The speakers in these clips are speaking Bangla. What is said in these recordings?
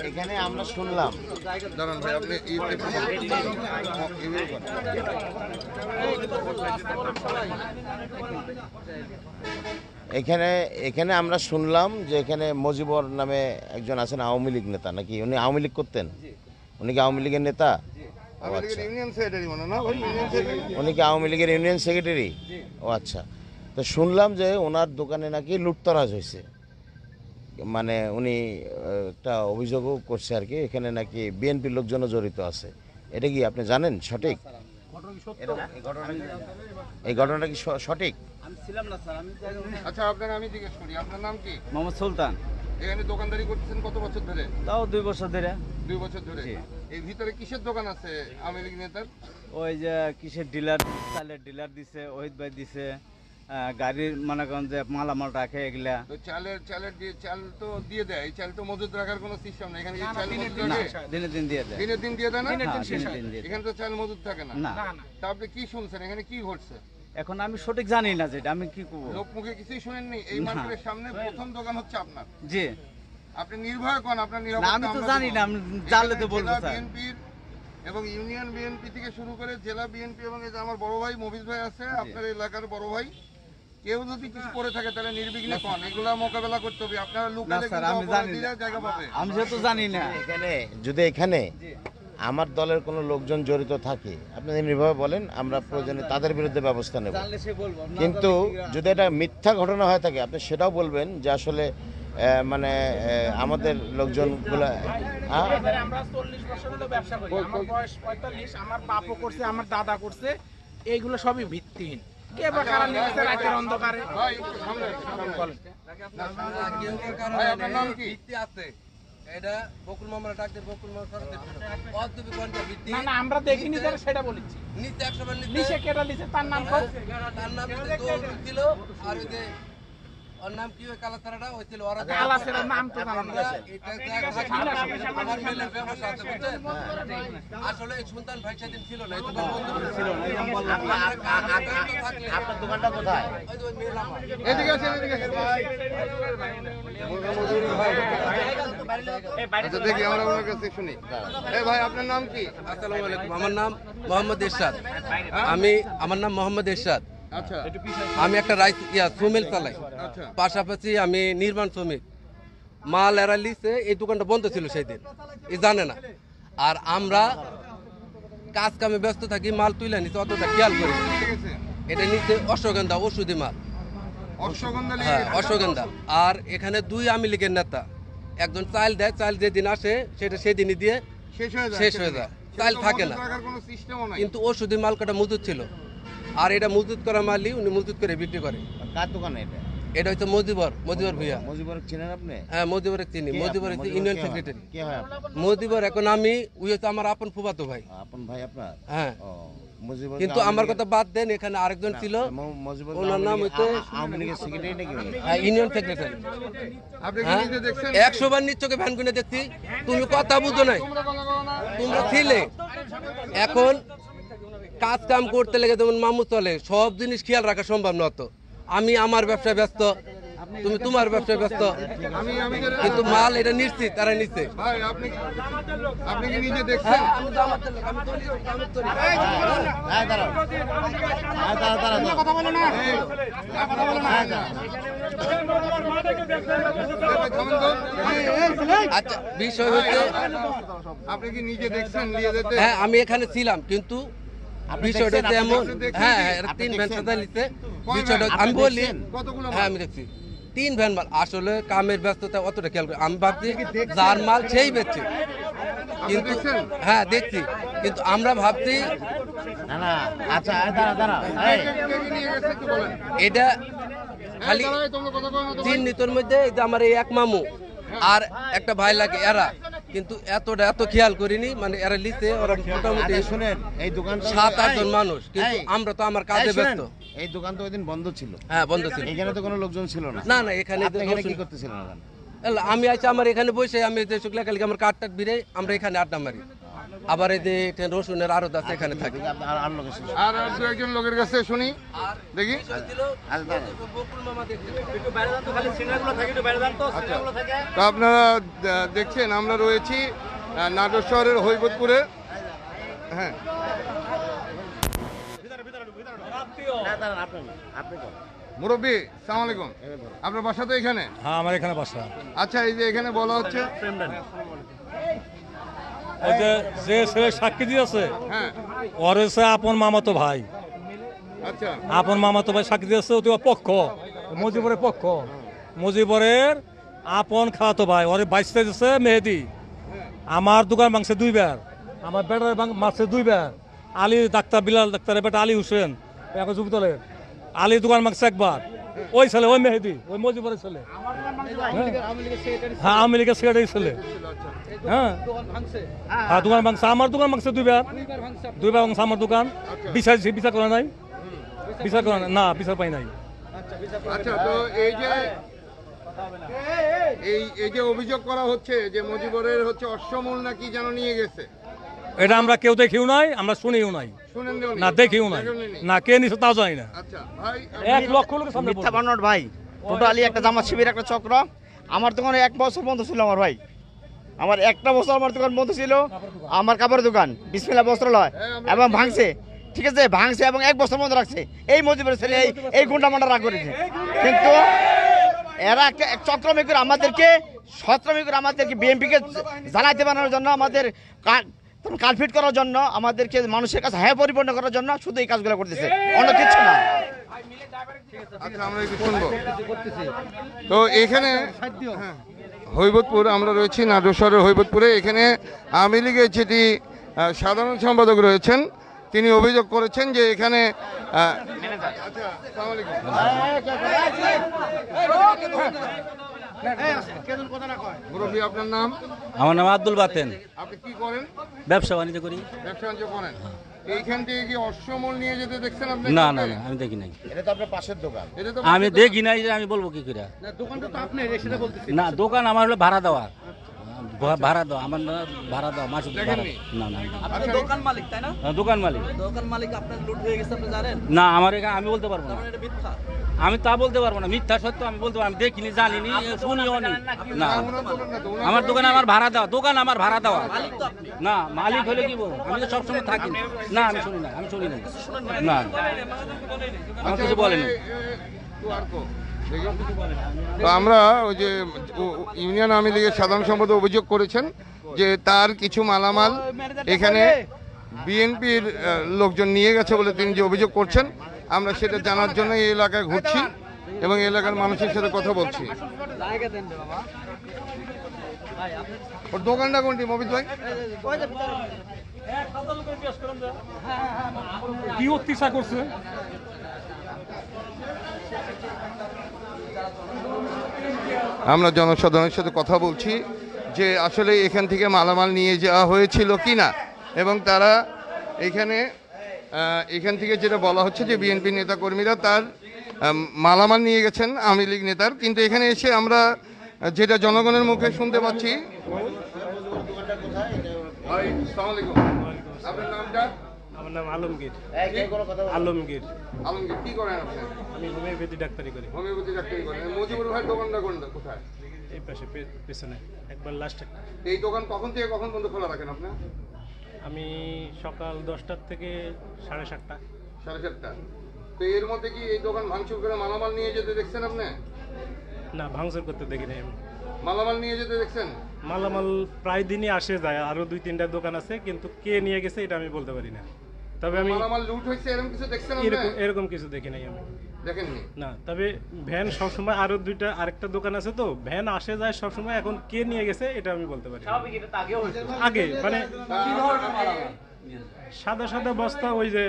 এখানে আমরা শুনলাম, এখানে আমরা শুনলাম যে এখানে মজিবর নামে একজন আছেন আওয়ামী লীগ নেতা, নাকি উনি আওয়ামী লীগ করতেন? উনি কি আওয়ামী লীগের নেতা? উনি কি আওয়ামী লীগের ইউনিয়ন সেক্রেটারি? ও আচ্ছা। তো শুনলাম যে ওনার দোকানে নাকি লুটতরাজ হয়েছে, মানে উনি একটা অভিযোগও করছে আর কি, এখানে নাকি বিএনপির লোকজনও জড়িত আছে। এটা কি আপনি জানেন সঠিক? এই ঘটনাটা কি সঠিক? আচ্ছা, আপনাকে আমি জিজ্ঞেস করি, আপনার নাম কি? মোহাম্মদ সুলতান। এখানে দোকানদারি করতেছেন কত বছর ধরে? তাও 2 বছর ধরে। 2 বছর ধরে। এই ভিতরে কিসের দোকান আছে আওয়ামী লীগ নেতার? ওই যে কিসের ডিলার, চালের ডিলার দিছে, ওহিদ ভাই দিছে, গাড়ির মনে করেন যে মালামাল রাখে এগুলা। তো চাল তো দিয়ে দেয়, এই চাল তো মজুদ রাখার কোনো সিস্টেম নেই এখানে। চাল দিনে দিন দিয়ে দেয়। দিনে দিন দিয়ে দেয় না? এখানে তো চাল মজুদ থাকে না। তা আপনি কি শুনছেন এখানে কি ঘটছে? এখন আমি সঠিক জানি না, যেটা আমি কি করব। লোক মুখে কিছুই শুনেননি? এই মার্কেটের সামনে প্রথম দোকান হচ্ছে আপনার? জি। আপনি নির্ভয় কোন? আপনার নিরাপত্তা আমি তো জানি না, আমি জানলে তো বলবো স্যার। বিএনপির এবং ইউনিয়ন বিএনপি থেকে শুরু করে জেলা বিএনপি এবং এই যে আমার বড় ভাই মফিজ ভাই আছে, আপনার এলাকার বড় ভাই, কেউ যদি কিছু করে থাকে তাহলে নির্বিঘ্নে কোন এগুলা মোকাবেলা করতে হবে। আপনারা লুকালে কিন্তু অপরাধীরা জায়গা পাবে। আমি যেহেতু জানি না। এখানে আমার দলের কোনো লোকজন জড়িত থাকে, আপনি নির্ভয় বলেন, আমরা প্রয়োজনে তাদের বিরুদ্ধে ব্যবস্থা নেব। কিন্তু যদি এটা মিথ্যা ঘটনা হয়ে থাকে আপনি সেটাও বলবেন যে আসলে মানে আমাদের লোকজনগুলো। আমরা 40 বছর হলো ব্যবসা করি, আমার বয়স 45, আমার বাপও করছে, আমার দাদা করছে, এইগুলো সবই ভিত্তিহীন। কে বা কারা নিয়েছে রাতের অন্ধকারে? ভাই সামনে বলেন। ভাই আপনার নাম কি? এটা বকুল মামারা ডাকতে বকুল মামা সরতে অদ্ভুত কোনটা ভিত্তি না আমরা দেখিনি যারা সেটা বলেছি। নিচে 100 বার নিচে কেটা নিচে তার নাম কত? তার নাম তো ছিল, আর ওই যে ওর নাম কি ওই কালাছাড়াটা ওই ছিল ওরা কালাছাড়ার নাম তো জানা না। আমার মেলের ব্যবসা আছে বুঝছেন? আসলে এই সুলতান ভাই সেদিন ছিল না, এই দোকান বন্ধ ছিল না। আপনার দোকানটা কোথায়? ওই যে ওই মেল আমার এদিকে আসেন, এদিকে আসেন ভাই। আচ্ছা দেখি আমরা ওনার কাছে শুনি। এই ভাই আপনার নাম কি? আসসালামু আলাইকুম, আমার নাম মোহাম্মদ এরশাদ। আমার নাম মোহাম্মদ এরশাদ। আচ্ছা, আমি একটা শ্রমিক চালাই, পাশাপাশি আমি নির্মাণ শ্রমিক। মাল এরা লিছে, এই দোকানটা বন্ধ ছিল সেই দিন, এই জানে না। আর আমরা কাজ কামে ব্যস্ত থাকি, মাল তুলে নিতে অতটা খেয়াল করি। এটা নিচে অশ্বগন্ধা, ওষুধি মাল, হ্যাঁ অশ্বগন্ধা। আর এখানে 2 আওয়ামী লীগের নেতা, একজন চাল দেয়, চাল যেদিন আসে সেটা সেদিনই দিয়ে শেষ হয়ে যায়, চাল থাকে না। কিন্তু ওষুধি মাল কটা মজুদ ছিল, আর এটা মজুদ করা মালই উনি মজুদ করে বিক্রি করে। কার দোকানে এটা? এটা হচ্ছে মজিবর ভুইয়া। মজিবর চিনেন আপনি? হ্যাঁ মজিবরের চিনি। মজিবর হচ্ছে ইউনিয়ন সেক্রেটারি। কে হয় আপনার? মজিবর এখন আমি, ওই হচ্ছে আমার আপন ফুফাতো ভাই। আপন ভাই আপনার? হ্যাঁ। মজিবর কিন্তু আমার কথা বাদ দেন, এখানে আরেকজন ছিল, ওনার নাম হচ্ছে আওয়ামী লীগের সেক্রেটারি নাকি? হ্যাঁ ইউনিয়ন সেক্রেটারি। আপনি কি নিজে দেখছেন? 100 বার নিচ্ছকে ভ্যান গুনে দেখছি, তুমি কথা বুঝো নাই, তোমরা ছিলে। এখন কাজ কাম করতে লেগে যেমন মামু চলে, সব জিনিস খেয়াল রাখা সম্ভব না। তো আমি আমার ব্যবসায় ব্যস্ত, তুমি তোমার ব্যবসায় ব্যস্ত, কিন্তু মাল এটা নিশ্চিত তারা নিচ্ছে। ভাই আপনি কি নিজে দেখছেন? আচ্ছা বিষয় হচ্ছে আপনি কি নিজে দেখছেন নিয়ে যেতে? হ্যাঁ আমি এখানে ছিলাম, কিন্তু বিষয়টা এমন, হ্যাঁ 3 ভ্যান সাদা নিতে বিষয়টা আমি বলি। হ্যাঁ আমি দেখছি 3 ভ্যান মাল। আসলে কামের ব্যস্ততা অতটা খেয়াল করি, আমি ভাবছি যার মাল সেই বেচছে, কিন্তু হ্যাঁ দেখছি, কিন্তু আমরা ভাবছি আচ্ছা এটা খালি চিহ্নিতর মধ্যে আমার এই এক মামু আর একটা ভাই লাগে এরা, কিন্তু এত খেয়াল করিনি। মানে এরা লিতে ওরা মোটামুটি শুনেন, এই দোকান 7-8 জন মানুষ, কিন্তু আমরা তো আমার কাজে ব্যস্ত। এই দোকান তো ওইদিন বন্ধ ছিল? হ্যাঁ বন্ধ ছিল। এখানে তো কোনো লোকজন ছিল না? না এখানে কি করতেছিলেন? আমি আছি আমার এখানে বসে, আমি যে শুক্লা কালকে আমার কাঠ ভিড়ে আমরা এখানে আড্ডা মারি। আবার এই যে এখানে রসুনের আড়ত আছে, এখানে থাকে। আর লোকেশন আর দু একজন লোকের কাছে শুনি দেখি। তো আপনারা দেখছেন আমরা রয়েছি নাটোর শহরের হৈবতপুরে। হ্যাঁ, আপনি মুরব্বী সালাম আলাইকুম, আপনার বাসা তো এখানে? হ্যাঁ, আমার এখানে বাসা। আচ্ছা, এই যে এখানে বলা হচ্ছে ওই যে যে ছেলে সাক্ষী দিয়েছে হ্যাঁ, ওর হচ্ছে আপন মামাতো ভাই, আচ্ছা আপন মামাতো ভাই সাক্ষী দিয়েছে, ওটি ওর পক্ষ, মুজিবরের পক্ষ, মুজিবরের আপন খাওয়াতো ভাই। ওর বাইশটা দিচ্ছে মেহেদি। আমার দোকান ভাঙছে 2 বার, আমার বেটার মারছে 2 বার। আলী ডাক্তার, বিলাল ডাক্তারের বেটা আলী হোসেন, এখন যুবদলের আলী দোকান ভাঙছে 1 বার। ওই ছেলে, ওই মেহেদি, ওই মুজিবরের ছেলে। হ্যাঁ, আওয়ামী লীগের সেক্রেটারি ছেলে। হ্যাঁ হ্যাঁ, দোকান ভাঙছে, আমার দোকান ভাঙছে 2 বার, 2 বার ভাঙছে আমার দোকান। বিচার বিচার করে নাই, বিচার করে না, বিচার পাই নাই। আচ্ছা, তো এই যে এই যে অভিযোগ করা হচ্ছে যে মুজিবরের হচ্ছে অশ্বমূল নাকি যেন নিয়ে গেছে, এটা আমরা কেউ দেখিও নাই, আমরা শুনিও নাই, শুনেন না দেখিও নাই, না কে নিছে তাও জানি না। আচ্ছা ভাই, 1 লক্ষ লোকের সামনে মিথ্যা বানোয়াট ভাই, টোটালি একটা জামাত শিবির একটা চক্র। আমার দোকানে 1 বছর বন্ধ ছিল আমার ভাই, আমার একটা বছর আমার দোকান বন্ধ ছিল, আমার কাপড়ের দোকান বিসমিল্লাহ বস্ত্রালয়, এবং ভাঙছে, ঠিক আছে ভাঙছে এবং 1 বছর বন্ধ রাখছে এই মজিবরের ছেলে, এই গুন্ডা মান্ডা রাগ করেছে। কিন্তু এরা একটা চক্রমে করে আমাদেরকে, সত্রমে করে আমাদেরকে বিএনপিকে জ্বালাইতে বানানোর জন্য, আমাদের কালফিট করার জন্য, আমাদেরকে মানুষের কাছে হ্যাঁ পরিপূর্ণ করার জন্য শুধু এই কাজগুলো করতেছে, অন্য কিছু না। আচ্ছা আমরা একটু শুনবো। তো এখানে হ্যাঁ, হৈবতপুর, আমরা রয়েছি নাটোর শহরের হৈবতপুরে। এখানে আওয়ামী লীগের যেটি সাধারণ সম্পাদক রয়েছেন, তিনি অভিযোগ করেছেন যে এখানে আচ্ছা, আসসালামু আলাইকুম। মুরব্বী, আপনার নাম? আমার নাম আব্দুল বাতেন, আপনি কি করেন? ব্যবসা বাণিজ্য করি। ব্যবসা বাণিজ্য করেন। এইখান থেকে কি অশ্বমূল নিয়ে যেতে দেখছেন আপনি? না না না, আমি দেখি নাই, এটা তো আপনার পাশের দোকান। এটা তো আমি দেখি নাই, যে আমি বলবো কি করে? দোকানটা তো আপনার, সেটা বলতেছি। না, দোকান আমার হলো ভাড়া দেওয়া, ভাড়া দেওয়া আমার না, ভাড়া দেওয়া মাসে ভাড়া। না না, আচ্ছা, দোকান মালিক তাই না? দোকান মালিক। দোকান মালিক আপনার লুট হয়ে গেছে আপনি জানেন? না, আমার এখানে আমি বলতে পারবো না, এটা মিথ্যা। আমি তা বলতে পারবো না, মিথ্যা সত্য আমি বলতে পারবো, আমি দেখিনি, জানিনি, শুনিও নি। না, ওনার দোকান না তো, ওনার আমার দোকান আমার ভাড়া দেওয়া, দোকান আমার ভাড়া দেওয়া। না, মালিক হলে কি বলবো? আমি তো সবসময় থাকি না। না, আমি শুনি না, আমি শুনি না, না আমার কিছু বলেনি। তো আমরা ওই যে ইউনিয়ন আওয়ামী লীগের সাধারণ সম্পাদক অভিযোগ করেছেন যে তার কিছু মালামাল এখানে বিএনপির লোকজন নিয়ে গেছে বলে তিনি যে অভিযোগ করছেন, আমরা সেটা জানার জন্য এই এলাকায় ঘুরছি এবং এই এলাকার মানুষের সাথে কথা বলছি। ওর দোকানটা কোনটি মবিদ ভাই? কি অত্যাচার করছে? আমরা জনসাধারণের সাথে কথা বলছি যে আসলে এখান থেকে মালামাল নিয়ে যাওয়া হয়েছিল কিনা, এবং তারা এখান থেকে যেটা বলা হচ্ছে যে বিএনপি নেতাকর্মীরা তার মালামাল নিয়ে গেছেন আওয়ামী লীগ নেতার। কিন্তু এখানে এসে আমরা যেটা জনগণের মুখে শুনতে পাচ্ছি। আপনার নামটা? আমার নাম আলমগীর। আলমগীর। আলমগীর, কি করেন আপনি? আমি হোমিওপ্যাথি ডাক্তারি করি। হোমিওপ্যাথি ডাক্তারি করেন। মুজিবুর ভাইয়ের দোকানটা কোথায়? এই পাশে পেছনে একবার লাস্টে। এই দোকান কখন থেকে কখন পর্যন্ত খোলা রাখেন আপনি? আমি সকাল 10টার থেকে 7:30। 7:30। তো এর মধ্যে কি এই দোকান ভাঙচুর করে মালামাল নিয়ে যেতে দেখছেন আপনি? না, ভাঙচুর করতে দেখি নাই আমি। মালামাল নিয়ে যেতে দেখছেন? মালামাল প্রায় দিনই আসে যায়, আরো 2-3টা দোকান আছে, কিন্তু কে নিয়ে গেছে এটা আমি বলতে পারি না। তবে আমি মালামাল লুট হয়েছে এরকম কিছু দেখছেন আপনি? এরকম কিছু দেখি নাই আমি। দেখেননি? না, তবে ভ্যান সবসময় আরেকটা দোকান আছে, তো ভ্যান আসে যায় সবসময়, এখন কে নিয়ে গেছে এটা আমি বলতে পারি না। আগে মানে সাদা সাদা বস্তা, ওই যে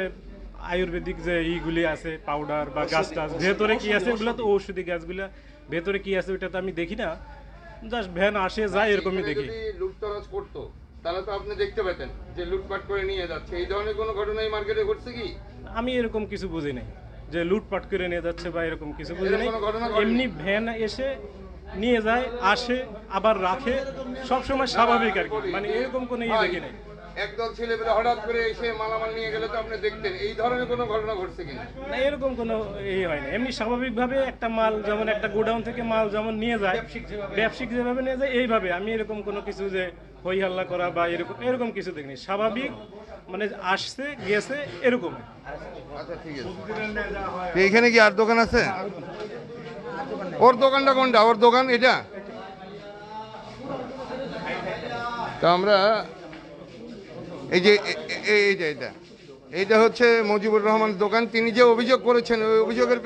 আয়ুর্বেদিক যে ইগুলি আছে, পাউডার বা গাছ টাছ, ভেতরে কি আছে ওগুলো তো ঔষধি গাছগুলা, ভেতরে কি আছে ওইটা তো আমি দেখি না, জাস্ট ভ্যান আসে যায় এরকমই দেখি। যদি লুটতরাজ করতো তাহলে তো আপনি দেখতে পেতেন যে লুটপাট করে নিয়ে যাচ্ছে। এই ধরনের কোনো ঘটনা এই মার্কেটে ঘটছে কি? আমি এরকম কিছু বুঝি নাই যে লুটপাট করে নিয়ে যাচ্ছে বা এরকম কিছু বুঝি নাই। এরকম কোনো ঘটনা ঘটেনি? এমনি ভ্যান এসে নিয়ে যায়, আসে, আবার রাখে, সবসময় স্বাভাবিক আর কি, মানে এরকম কোনো ইয়ে দেখি নাই। একদল ছেলেপেলে হঠাৎ করে এসে মালামাল নিয়ে গেলে তো আপনি দেখতেন, এই ধরনের কোনো ঘটনা ঘটছে কিনা? না এরকম কোনো হয় না, এমনি স্বাভাবিকভাবে একটা মাল যেমন একটা গোডাউন থেকে মাল যেমন নিয়ে যায়, ব্যবসায়িক যেভাবে নিয়ে যায় এইভাবে, আমি এরকম কোনো কিছু যে হই হাল্লা করা বা এরকম কিছু দেখিনি, স্বাভাবিক মানে আসছে গিয়েছে এরকম। আচ্ছা ঠিক আছে। তো এইখানে কি আর দোকান আছে? ওর দোকানটা কোনটা? ওর দোকান এটা? তো আমরা এই যে এইটা হচ্ছে মুজিবুর রহমানের দোকান। তিনি যে অভিযোগ করেছেন ওই অভিযোগের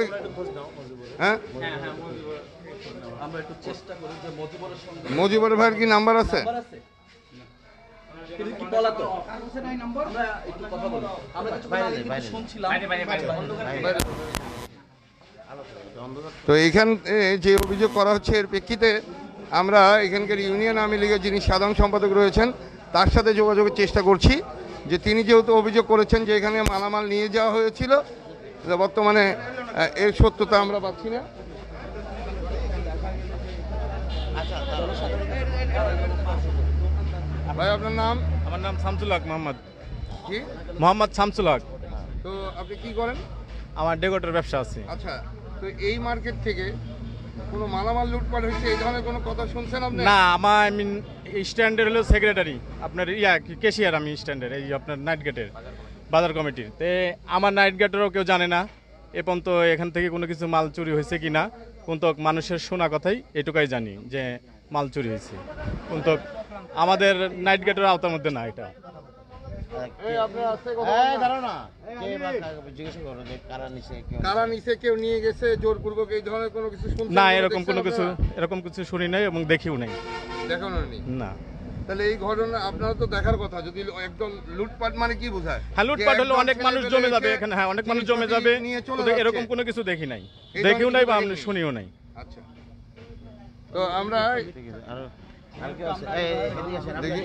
হ্যাঁ মুজিবুর ভাইয়ের কি নাম্বার আছে? তো এইখান যে অভিযোগ করা হচ্ছে এর প্রেক্ষিতে আমরা এখানকার ইউনিয়ন আওয়ামী লীগের যিনি সাধারণ সম্পাদক রয়েছেন তার সাথে যোগাযোগের চেষ্টা করছি, যে তিনি যেহেতু অভিযোগ করেছেন যে এখানে মালামাল নিয়ে যাওয়া হয়েছিল, বর্তমানে এর সত্যতা আমরা পাচ্ছি না। ভাই আপনার নাম? আমার নাম শামসুল হক মোহাম্মদ। কি? মোহাম্মদ শামসুল হক। তো আপনি কি করেন? আমার ডেকোরেটর ব্যবসা আছে। আচ্ছা, তো এই মার্কেট থেকে কোনো মালামাল লুটপাট হয়েছে এই ধরনের কোনো কথা শুনছেন আপনি? না, আমার আমি স্ট্যান্ডের হলো সেক্রেটারি, আপনার ক্যাশিয়ার আমি স্ট্যান্ডের, এই আপনার নাইট গেটের বাজার কমিটির। তে আমার নাইট গেটেরও কেউ জানে না এ পর্যন্ত এখান থেকে কোনো কিছু মাল চুরি হয়েছে কি না, কিন্তু মানুষের শোনা কথাই এটুকাই জানি যে মাল চুরি হয়েছে, কিন্তু আমাদের নাইট গেটের আওতার মধ্যে না এটা। কারা নিচে কেউ নিয়ে গেছে জোরপূর্বক এই ধরনের কোনো কিছু শুনছেন? না, এরকম কিছু শুনি নাই এবং দেখিও নাই। দেখানো নেই না। তাহলে এই ঘটনা আপনারা তো দেখার কথা, যদি একদম লুটপাট মানে কি বোঝায়? হ্যাঁ, লুটপাট হলো অনেক মানুষ জমে যাবে এখানে, হ্যাঁ অনেক মানুষ জমে যাবে, কিন্তু এরকম কোনো কিছু দেখি নাই, দেখিও নাই বা আমি শুনিও নাই। আচ্ছা, তো আমরা দেখি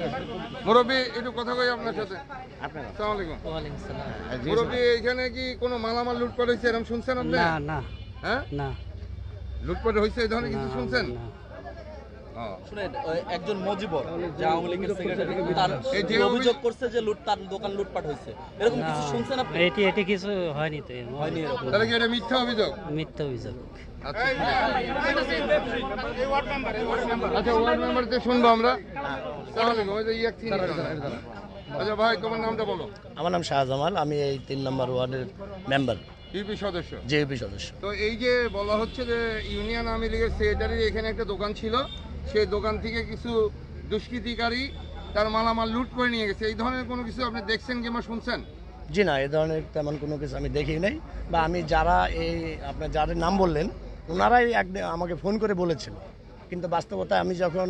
মুরব্বী একটু কথা কই আপনার সাথে। আসসালামু আলাইকুম। মুরব্বী, এখানে কি কোনো মালামাল লুটপাট হয়েছে এরকম শুনছেন আপনি? না না হ্যাঁ, না লুটপাট হয়েছে এই ধরনের কিছু শুনছেন? শুনেন, একজন মজিবর যে আওয়ামী লীগের সেক্রেটারি, তার যে অভিযোগ করছে যে তার দোকান লুটপাট হয়েছে, এরকম কিছু শুনছেন আপনি? এটি কিছু হয়নি তো, হয়নি এরকম। তাহলে কি এটা মিথ্যা অভিযোগ? মিথ্যা অভিযোগ। আচ্ছা, ওয়ার্ড মেম্বার থেকে শুনবো আমরা। আসসালামু আলাইকুম। ওই যে আচ্ছা ভাই, তোমার নামটা বলো। আমার নাম শাহজামাল, আমি এই 3 নম্বর ওয়ার্ডের মেম্বার, ইউপি সদস্য। জেপি সদস্য। তো এই যে বলা হচ্ছে যে ইউনিয়ন আওয়ামী লীগের সেক্রেটারির এখানে একটা দোকান ছিল, সেই দোকান থেকে কিছু দুষ্কৃতিকারী তার মালামাল লুট করে নিয়ে গেছে, এই ধরনের কোনো কিছু আপনি দেখছেন কিংবা শুনছেন? জি না, এই ধরনের তেমন কোনো কিছু আমি দেখি নাই, বা আমি যারা এই আপনার যাদের নাম বললেন ওনারাই একদিন আমাকে ফোন করে বলেছিল, কিন্তু বাস্তবতা আমি যখন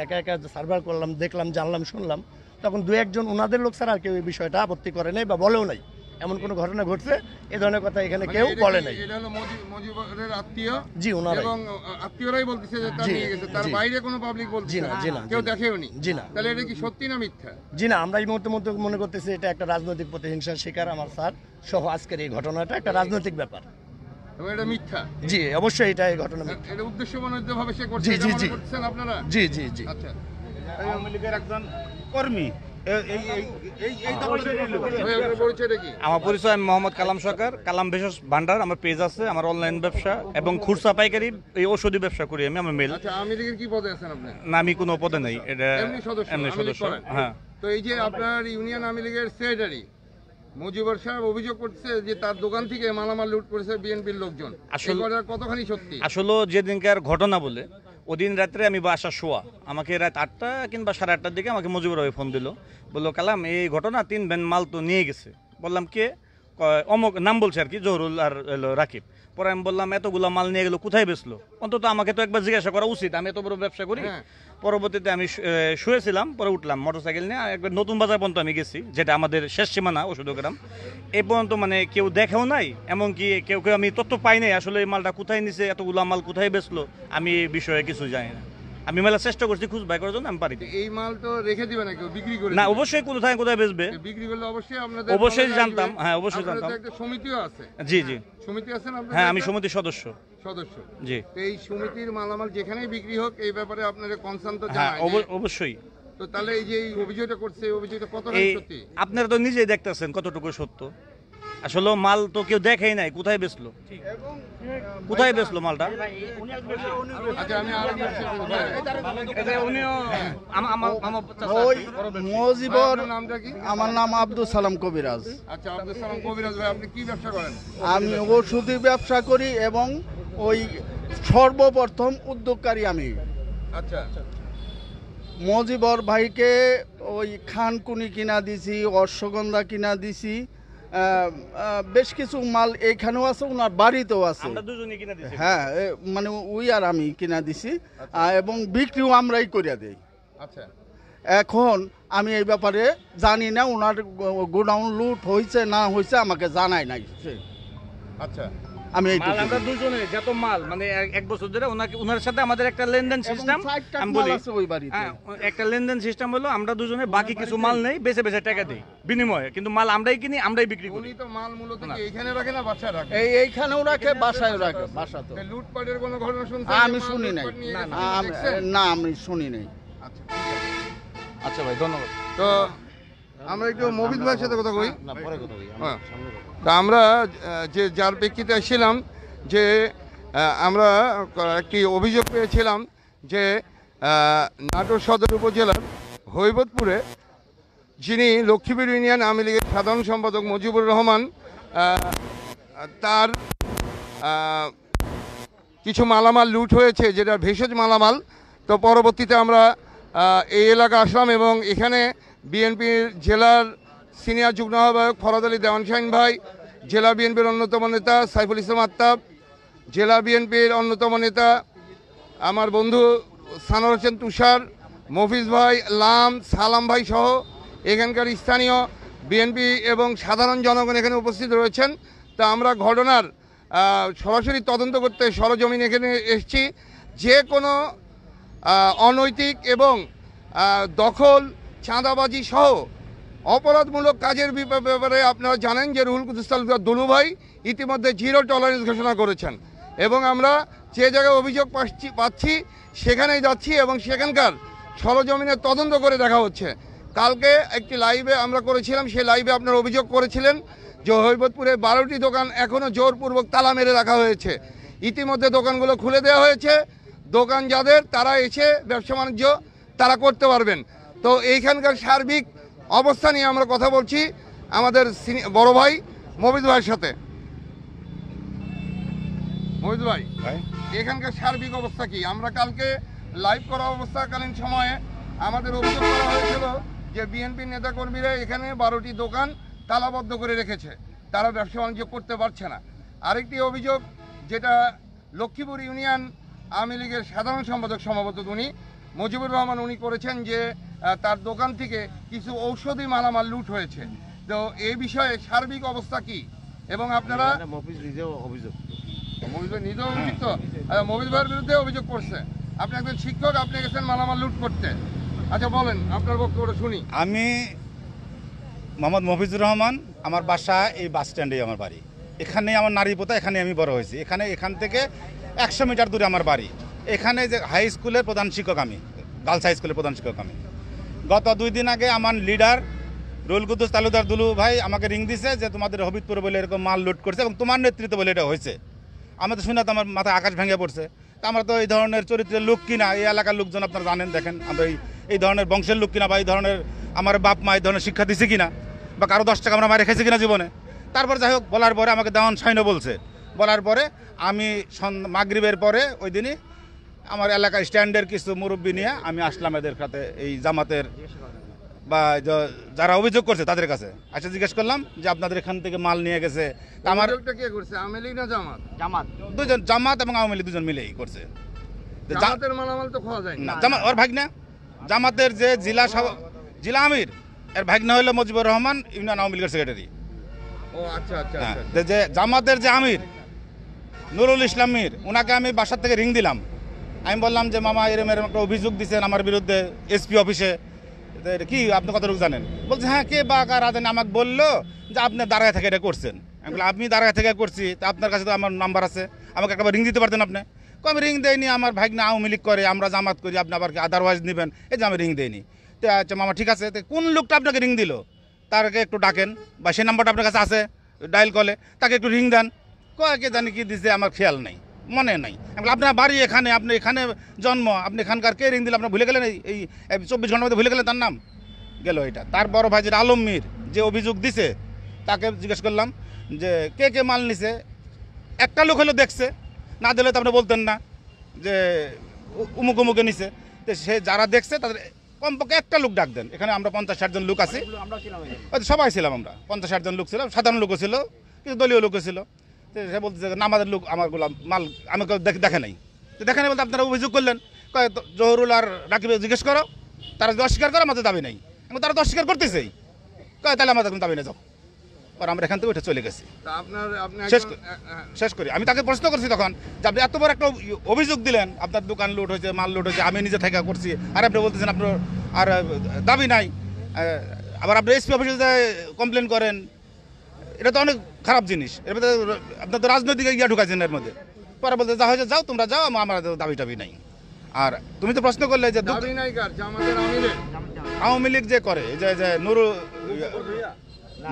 একা একা সার্ভার করলাম, দেখলাম, জানলাম, শুনলাম, তখন 2-1 ওনাদের লোক ছাড়া আর কেউ এই বিষয়টা আপত্তি করে নাই বা বলেও নাই এমন কোনো ঘটনা ঘটছে, এই ধরনের কথা এখানে কেউ বলে নাই। এটা হলো মুজিবুরের আত্মীয়? জি, ওনারাই, এবং আত্মীয়রাই বলতেছে যে তার নিয়ে গেছে, তার বাইরে কোনো পাবলিক বলছে না? জি না, কেউ দেখেও নি? জি না। তাহলে এটা কি সত্যি না মিথ্যা? জি না, আমরা এই মুহূর্তে মনে করতেছি এটা একটা রাজনৈতিক প্রতিহিংসার শিকার আমার স্যার সহ আজকের এই ঘটনাটা একটা রাজনৈতিক ব্যাপার। এবং এটা মিথ্যা? জি অবশ্যই, এটা এই ঘটনা মিথ্যা। এটা উদ্দেশ্যমূলক ভাবে সে করছে, জি জি এটা জি মনে করছেন আপনারা? জি জি জি। আচ্ছা, আওয়ামী লীগের একজন কর্মী। আমার পরিচয়, আমি মোহাম্মদ কালাম সরকার, কালাম ভেষজ ভান্ডার আমার পেজ আছে, আমার অনলাইন ব্যবসা এবং খুচরা পাইকারি এই ঔষধি ব্যবসা করি আমি। আমার মেল। আচ্ছা, আওয়ামী লীগের কি পদে আছেন আপনি? না, আমি কোনো পদে নাই, এটা এমনি সদস্য। হ্যাঁ। তো এই যে আপনার ইউনিয়ন আওয়ামী লীগের সেক্রেটারি মুজিবুর সাহেব অভিযোগ করছে যে তার দোকান থেকে মালামাল লুট করেছে বিএনপির লোকজন, আসলে কতখানি সত্যি? আসলে যেদিনকার ঘটনা বলে ওদিন রাত্রে আমি বাসা শোয়া, আমাকে রাত 8টা কিংবা 8:30টার দিকে আমাকে মুজিবুর ভাই ফোন দিল, বললো কালাম এই ঘটনা 3 ভ্যান মাল তো নিয়ে গেছে। বললাম কে? অমুক নাম বলছে আর কি, জহরুল আর রাকিব। পরে আমি বললাম এতগুলো মাল নিয়ে গেলো, কোথায় বেচলো? অন্তত আমাকে তো একবার জিজ্ঞাসা করা উচিত, আমি এত বড় ব্যবসা করি। পরবর্তীতে আমি শুয়েছিলাম, পরে উঠলাম মোটরসাইকেল নিয়ে, একবার নতুন বাজার পর্যন্ত আমি গেছি, যেটা আমাদের শেষ সীমানা ওষুধগ্রাম। এই পর্যন্ত মানে কেউ দেখেও নাই, এমনকি কেউ আমি তথ্য পাই নাই আসলে এই মালটা কোথায় নিছে, এতগুলো মাল কোথায় বেচলো, আমি এই বিষয়ে কিছু জানি না। আমি মেলা চেষ্টা করছি খুঁজ বাই করার জন্য, আমি পারি। এই মাল তো রেখে দিবে না কেউ, বিক্রি করে না, অবশ্যই কোথায় বেচবে, বিক্রি করলে অবশ্যই আপনাদের অবশ্যই জানতাম। হ্যাঁ, অবশ্যই জানতাম। একটা সমিতিও আছে? জি জি, সমিতি আছেন আপনারা? হ্যাঁ, আমি সমিতির সদস্য। জি। এই সমিতির মালামাল যেখানেই বিক্রি হোক এই ব্যাপারে আপনাদের কনসার্ন তো জানাই? হ্যাঁ, অবশ্যই। তো তো তাহলে এই যে এই অভিযোগটা করছে এই অভিযোগটা কতটা এই সত্যি? আপনারা তো নিজেই দেখতেছেন কতটুকু সত্য। আসলে মাল তো কেউ দেখেই নাই, কোথায় বেচলো, কোথায় বেচলো মালটা। আচ্ছা আমি আর ওই মজিবর, নামটা কি? আমার নাম আব্দুল সালাম কবিরাজ। আচ্ছা আব্দুল সালাম কবিরাজ ভাই, আপনি কি ব্যবসা করেন? আমি ওষুধি ব্যবসা করি এবং ওই সর্বপ্রথম উদ্যোগকারী আমি। আচ্ছা মজিবর ভাইকে ওই খানকুনি কিনা দিছি, অশ্বগন্ধা কিনা দিছি, বেশ কিছু মাল এইখানেও আছে, ওনার বাড়িতেও আছে। আমরা দুজনেই কিনা দিছি। হ্যাঁ, মানে ওই আর আমি কিনা দিছি, এবং বিক্রিও আমরাই করে দেই। আচ্ছা এখন আমি এই ব্যাপারে জানি না, ওনার গোডাউন লুট হয়েছে না হয়েছে আমাকে জানাই নাই। আচ্ছা আমি মাল আমরা দুজনে যত মাল মানে এক বছর ধরে ওনার সাথে আমাদের একটা লেনদেন সিস্টেম, আমি বলি একটা লেনদেন সিস্টেম হলো আমরা দুজনে বাকি কিছু মাল নেই, বেছে বেছে টাকা দেই বিনিময়ে, কিন্তু মাল আমরাই কিনি আমরাই বিক্রি করি। উনি তো মাল মূলত কি এইখানে রাখে না বাসায় রাখে? এইখানেও রাখে, বাসায় রাখে। বাসা তো লুটপাটের কোনো ঘটনা শুনছেন? আমি শুনি নাই, না আমি শুনি নাই। আচ্ছা ভাই ধন্যবাদ। তো আমরা একটু মবিল ভাইয়ের সাথে কথা কই। না পরে কথা বলি, হ্যাঁ, তা আমরা যে যার প্রেক্ষিতে এসেছিলাম যে আমরা একটি অভিযোগ পেয়েছিলাম যে নাটোর সদর উপজেলার হৈবতপুরে যিনি লক্ষ্মীপুর ইউনিয়ন আওয়ামী লীগের সাধারণ সম্পাদক মুজিবুর রহমান, তার কিছু মালামাল লুট হয়েছে, যেটা ভেষজ মালামাল। তো পরবর্তীতে আমরা এই এলাকা আসলাম এবং এখানে বিএনপির জেলার সিনিয়র যুগ্ম আহ্বায়ক ফরাদ আলী দেওয়ান শাহিন ভাই, জেলা বিএনপির অন্যতম নেতা সাইফুল ইসলাম আত্তাব, জেলা বিএনপির অন্যতম নেতা আমার বন্ধু সানোয়ার হোসেন তুষার, মফিজ ভাই, লাম, সালাম ভাই সহ এখানকার স্থানীয় বিএনপি এবং সাধারণ জনগণ এখানে উপস্থিত রয়েছেন। তা আমরা ঘটনার সরাসরি তদন্ত করতে সরজমিন এখানে এসেছি। যে কোনো অনৈতিক এবং দখল, চাঁদাবাজি সহ অপরাধমূলক কাজের ব্যাপারে আপনারা জানেন যে রুহুল কুদ্দুস তালুকদার দুলু ভাই ইতিমধ্যে 0 টলারেন্স ঘোষণা করেছেন, এবং আমরা যে জায়গায় অভিযোগ পাচ্ছি সেখানেই যাচ্ছি এবং সেখানকার সরজমিনের তদন্ত করে দেখা হচ্ছে। কালকে একটি লাইভে আমরা করেছিলাম, সেই লাইভে আপনারা অভিযোগ করেছিলেন যে হৈবতপুরে 12টি দোকান এখনও জোরপূর্বক তালা মেরে রাখা হয়েছে। ইতিমধ্যে দোকানগুলো খুলে দেওয়া হয়েছে, দোকান যাদের তারা এসে ব্যবসা বাণিজ্য তারা করতে পারবেন। তো এইখানকার সার্বিক অবস্থা নিয়ে আমরা কথা বলছি আমাদের বড় ভাই মবিজ ভাইয়ের সাথে। মবিজ ভাই, এখানকার সার্বিক অবস্থা কি? আমরা কালকে লাইভ করা অবস্থাকালীন সময়ে আমাদের অভিযোগ করা হয়েছিল যে বিএনপির নেতাকর্মীরা এখানে 12টি দোকান তালাবদ্ধ করে রেখেছে, তারা ব্যবসা বাণিজ্য করতে পারছে না। আরেকটি অভিযোগ যেটা লক্ষ্মীপুর ইউনিয়ন আওয়ামী লীগের সাধারণ সম্পাদক সম্ভবত উনি মুজিবুর রহমান উনি করেছেন যে তার দোকান থেকে কিছু ঔষধি মালামাল লুট হয়েছে। তো এই বিষয়ে সার্বিক অবস্থা কি? এবং আপনারা মফিজ নিজেও অভিযোগ, মফিজ ভাই নিজেও অভিযুক্ত, মফিজ ভাইয়ের বিরুদ্ধে অভিযোগ করছে। আপনি একজন শিক্ষক, আপনি গেছেন মালামাল লুট করতে। আচ্ছা বলেন আপনার বক্তব্যটা শুনি। আমি মোহাম্মদ মফিজুর রহমান, আমার বাসা এই বাস স্ট্যান্ডেই আমার বাড়ি। এখানেই আমার নারী পোতা, এখানে আমি বড় হয়েছি। এখান থেকে 100 মিটার দূরে আমার বাড়ি। এখানে যে হাই স্কুলের প্রধান শিক্ষক আমি, গার্লস হাই স্কুলের প্রধান শিক্ষক আমি। গত 2 দিন আগে আমার লিডার রুহুল কুদ্দুস তালুকদার দুলু ভাই আমাকে রিং দিছে যে তোমাদের হবিবপুরে বলে এরকম মাল লুট করছে এবং তোমার নেতৃত্বে বলে এটা হয়েছে। আমি তো শুনে তো আমার মাথায় আকাশ ভেঙে পড়ছে। তা আমরা তো এই ধরনের চরিত্রের লোক কিনা, এই এলাকার লোকজন আপনারা জানেন, দেখেন আমরা এই ধরনের বংশের লোক কিনা, বা এই ধরনের আমার বাপ মা এই ধরনের শিক্ষা দিছে কিনা, বা কারো 10 টাকা আমরা মারে খেয়েছি কিনা জীবনে। তারপর যাই হোক বলার পরে আমাকে দেওয়ান সাইনও বলছে। বলার পরে আমি মাগরিবের পরে ওই দিনই আমার এলাকার স্ট্যান্ডের কিছু মুরব্বী নিয়ে আমি আসলাম এদের কাছে, এই জামাতের বা যারা অভিযোগ করছে তাদের কাছে। আচ্ছা জিজ্ঞেস করলাম যে আপনাদের এখান থেকে মাল নিয়ে গেছে। আমার কে করছে, আওয়ামী লীগ না জামাত? জামাত, দুজন, জামাত এবং আওয়ামী লীগ দুজন মিলেই করছে। জামাতের মালামাল তো খাওয়া যায় না, জামাত ওর ভাগনা, জামাতের যে জেলা আমির এর ভাগনা হলো মুজিবুর রহমান, ইউনিয়ন আওয়ামী লীগের সেক্রেটারি। ও আচ্ছা আচ্ছা। যে জামাতের যে আমির নুরুল ইসলাম মীর, ওনাকে আমি বাসার থেকে রিং দিলাম। আমি বললাম যে মামা এরম একটা অভিযোগ দিচ্ছেন আমার বিরুদ্ধে এসপি অফিসে, কি আপনি কতটুকু জানেন? বলছে হ্যাঁ, কে বা কারা জানে, আমাকে বললো যে আপনি দাঁড়ায় থেকে এটা করছেন। আমি বললাম আপনি দাঁড়ায় থেকে করছি, তা আপনার কাছে তো আমার নাম্বার আছে, আমাকে একবার রিং দিতে পারতেন আপনি। আমি রিং দেয়নি, আমার ভাগনা আওয়ামী লীগ করে, আমরা জামাত করি, আপনি আবার আদারওয়াইজ নেবেন, এই যে আমি রিং দেয়নি। আচ্ছা মামা ঠিক আছে, তো কোন লোকটা আপনাকে রিং দিল তাকে একটু ডাকেন, বা সেই নাম্বারটা আপনার কাছে আছে ডায়াল কলে, তাকে একটু রিং দেন। কয়েকে জানি কি দিছে আমার খেয়াল নেই, মনে নাই। আপনার বাড়ি এখানে, আপনি এখানে জন্ম, আপনি এখানকার কে রিং দিল আপনার ভুলে গেলেন? এই 24 ঘন্টার মধ্যে ভুলে গেলেন তার নাম? গেল এটা। তার বড় ভাই যেটা আলম মীর যে অভিযোগ দিছে, তাকে জিজ্ঞেস করলাম যে কে কে মাল নিছে। একটা লোক হলো দেখছে, না দিলে তো আপনি বলতেন না যে উমুক উমুকে নিছে। তো সে যারা দেখছে তাদের কমপক্ষে একটা লোক ডাক দেন। এখানে আমরা 50-60 জন লোক আছি, সবাই ছিলাম আমরা, 50-60 জন লোক ছিলাম, সাধারণ লোকও ছিল, কিছু দলীয় লোকও ছিল। তো সে বলতেছে না আমাদের লোক আমারগুলো মাল আমাকে দেখে নাই। তো দেখে নাই বলতে আপনারা অভিযোগ করলেন, কয় জহরুল আর রাকিবে জিজ্ঞেস করো, তারা যদি অস্বীকার করে আমাদের দাবি নেই। এবং তারা তো অস্বীকার করতেছেই, কয় তাহলে আমাদের কোনো দাবি নেই, যাও। আর আমরা এখান থেকে উঠে চলে গেছি। শেষ করি। আমি তাকে প্রশ্ন করছি তখন যে আপনি এত বড় একটা অভিযোগ দিলেন, আপনার দোকান লুট হয়েছে, মাল লুট হয়েছে, আমি নিজে থেকে করছি, আর আপনি বলতেছেন আপনার আর দাবি নাই, আবার আপনি এসপি অফিসে কমপ্লেন করেন, এটা তো অনেক খারাপ জিনিস। এর মধ্যে আপনার তো রাজনৈতিক ইয়া ঢুকাইছেন এর মধ্যে। পরে বলতে যা হয়েছে যাও, তোমরা যাও, আমার দাবি টাবি নাই। আর তুমি তো প্রশ্ন করলে যে আওয়ামী লীগ যে করে, যে নুরু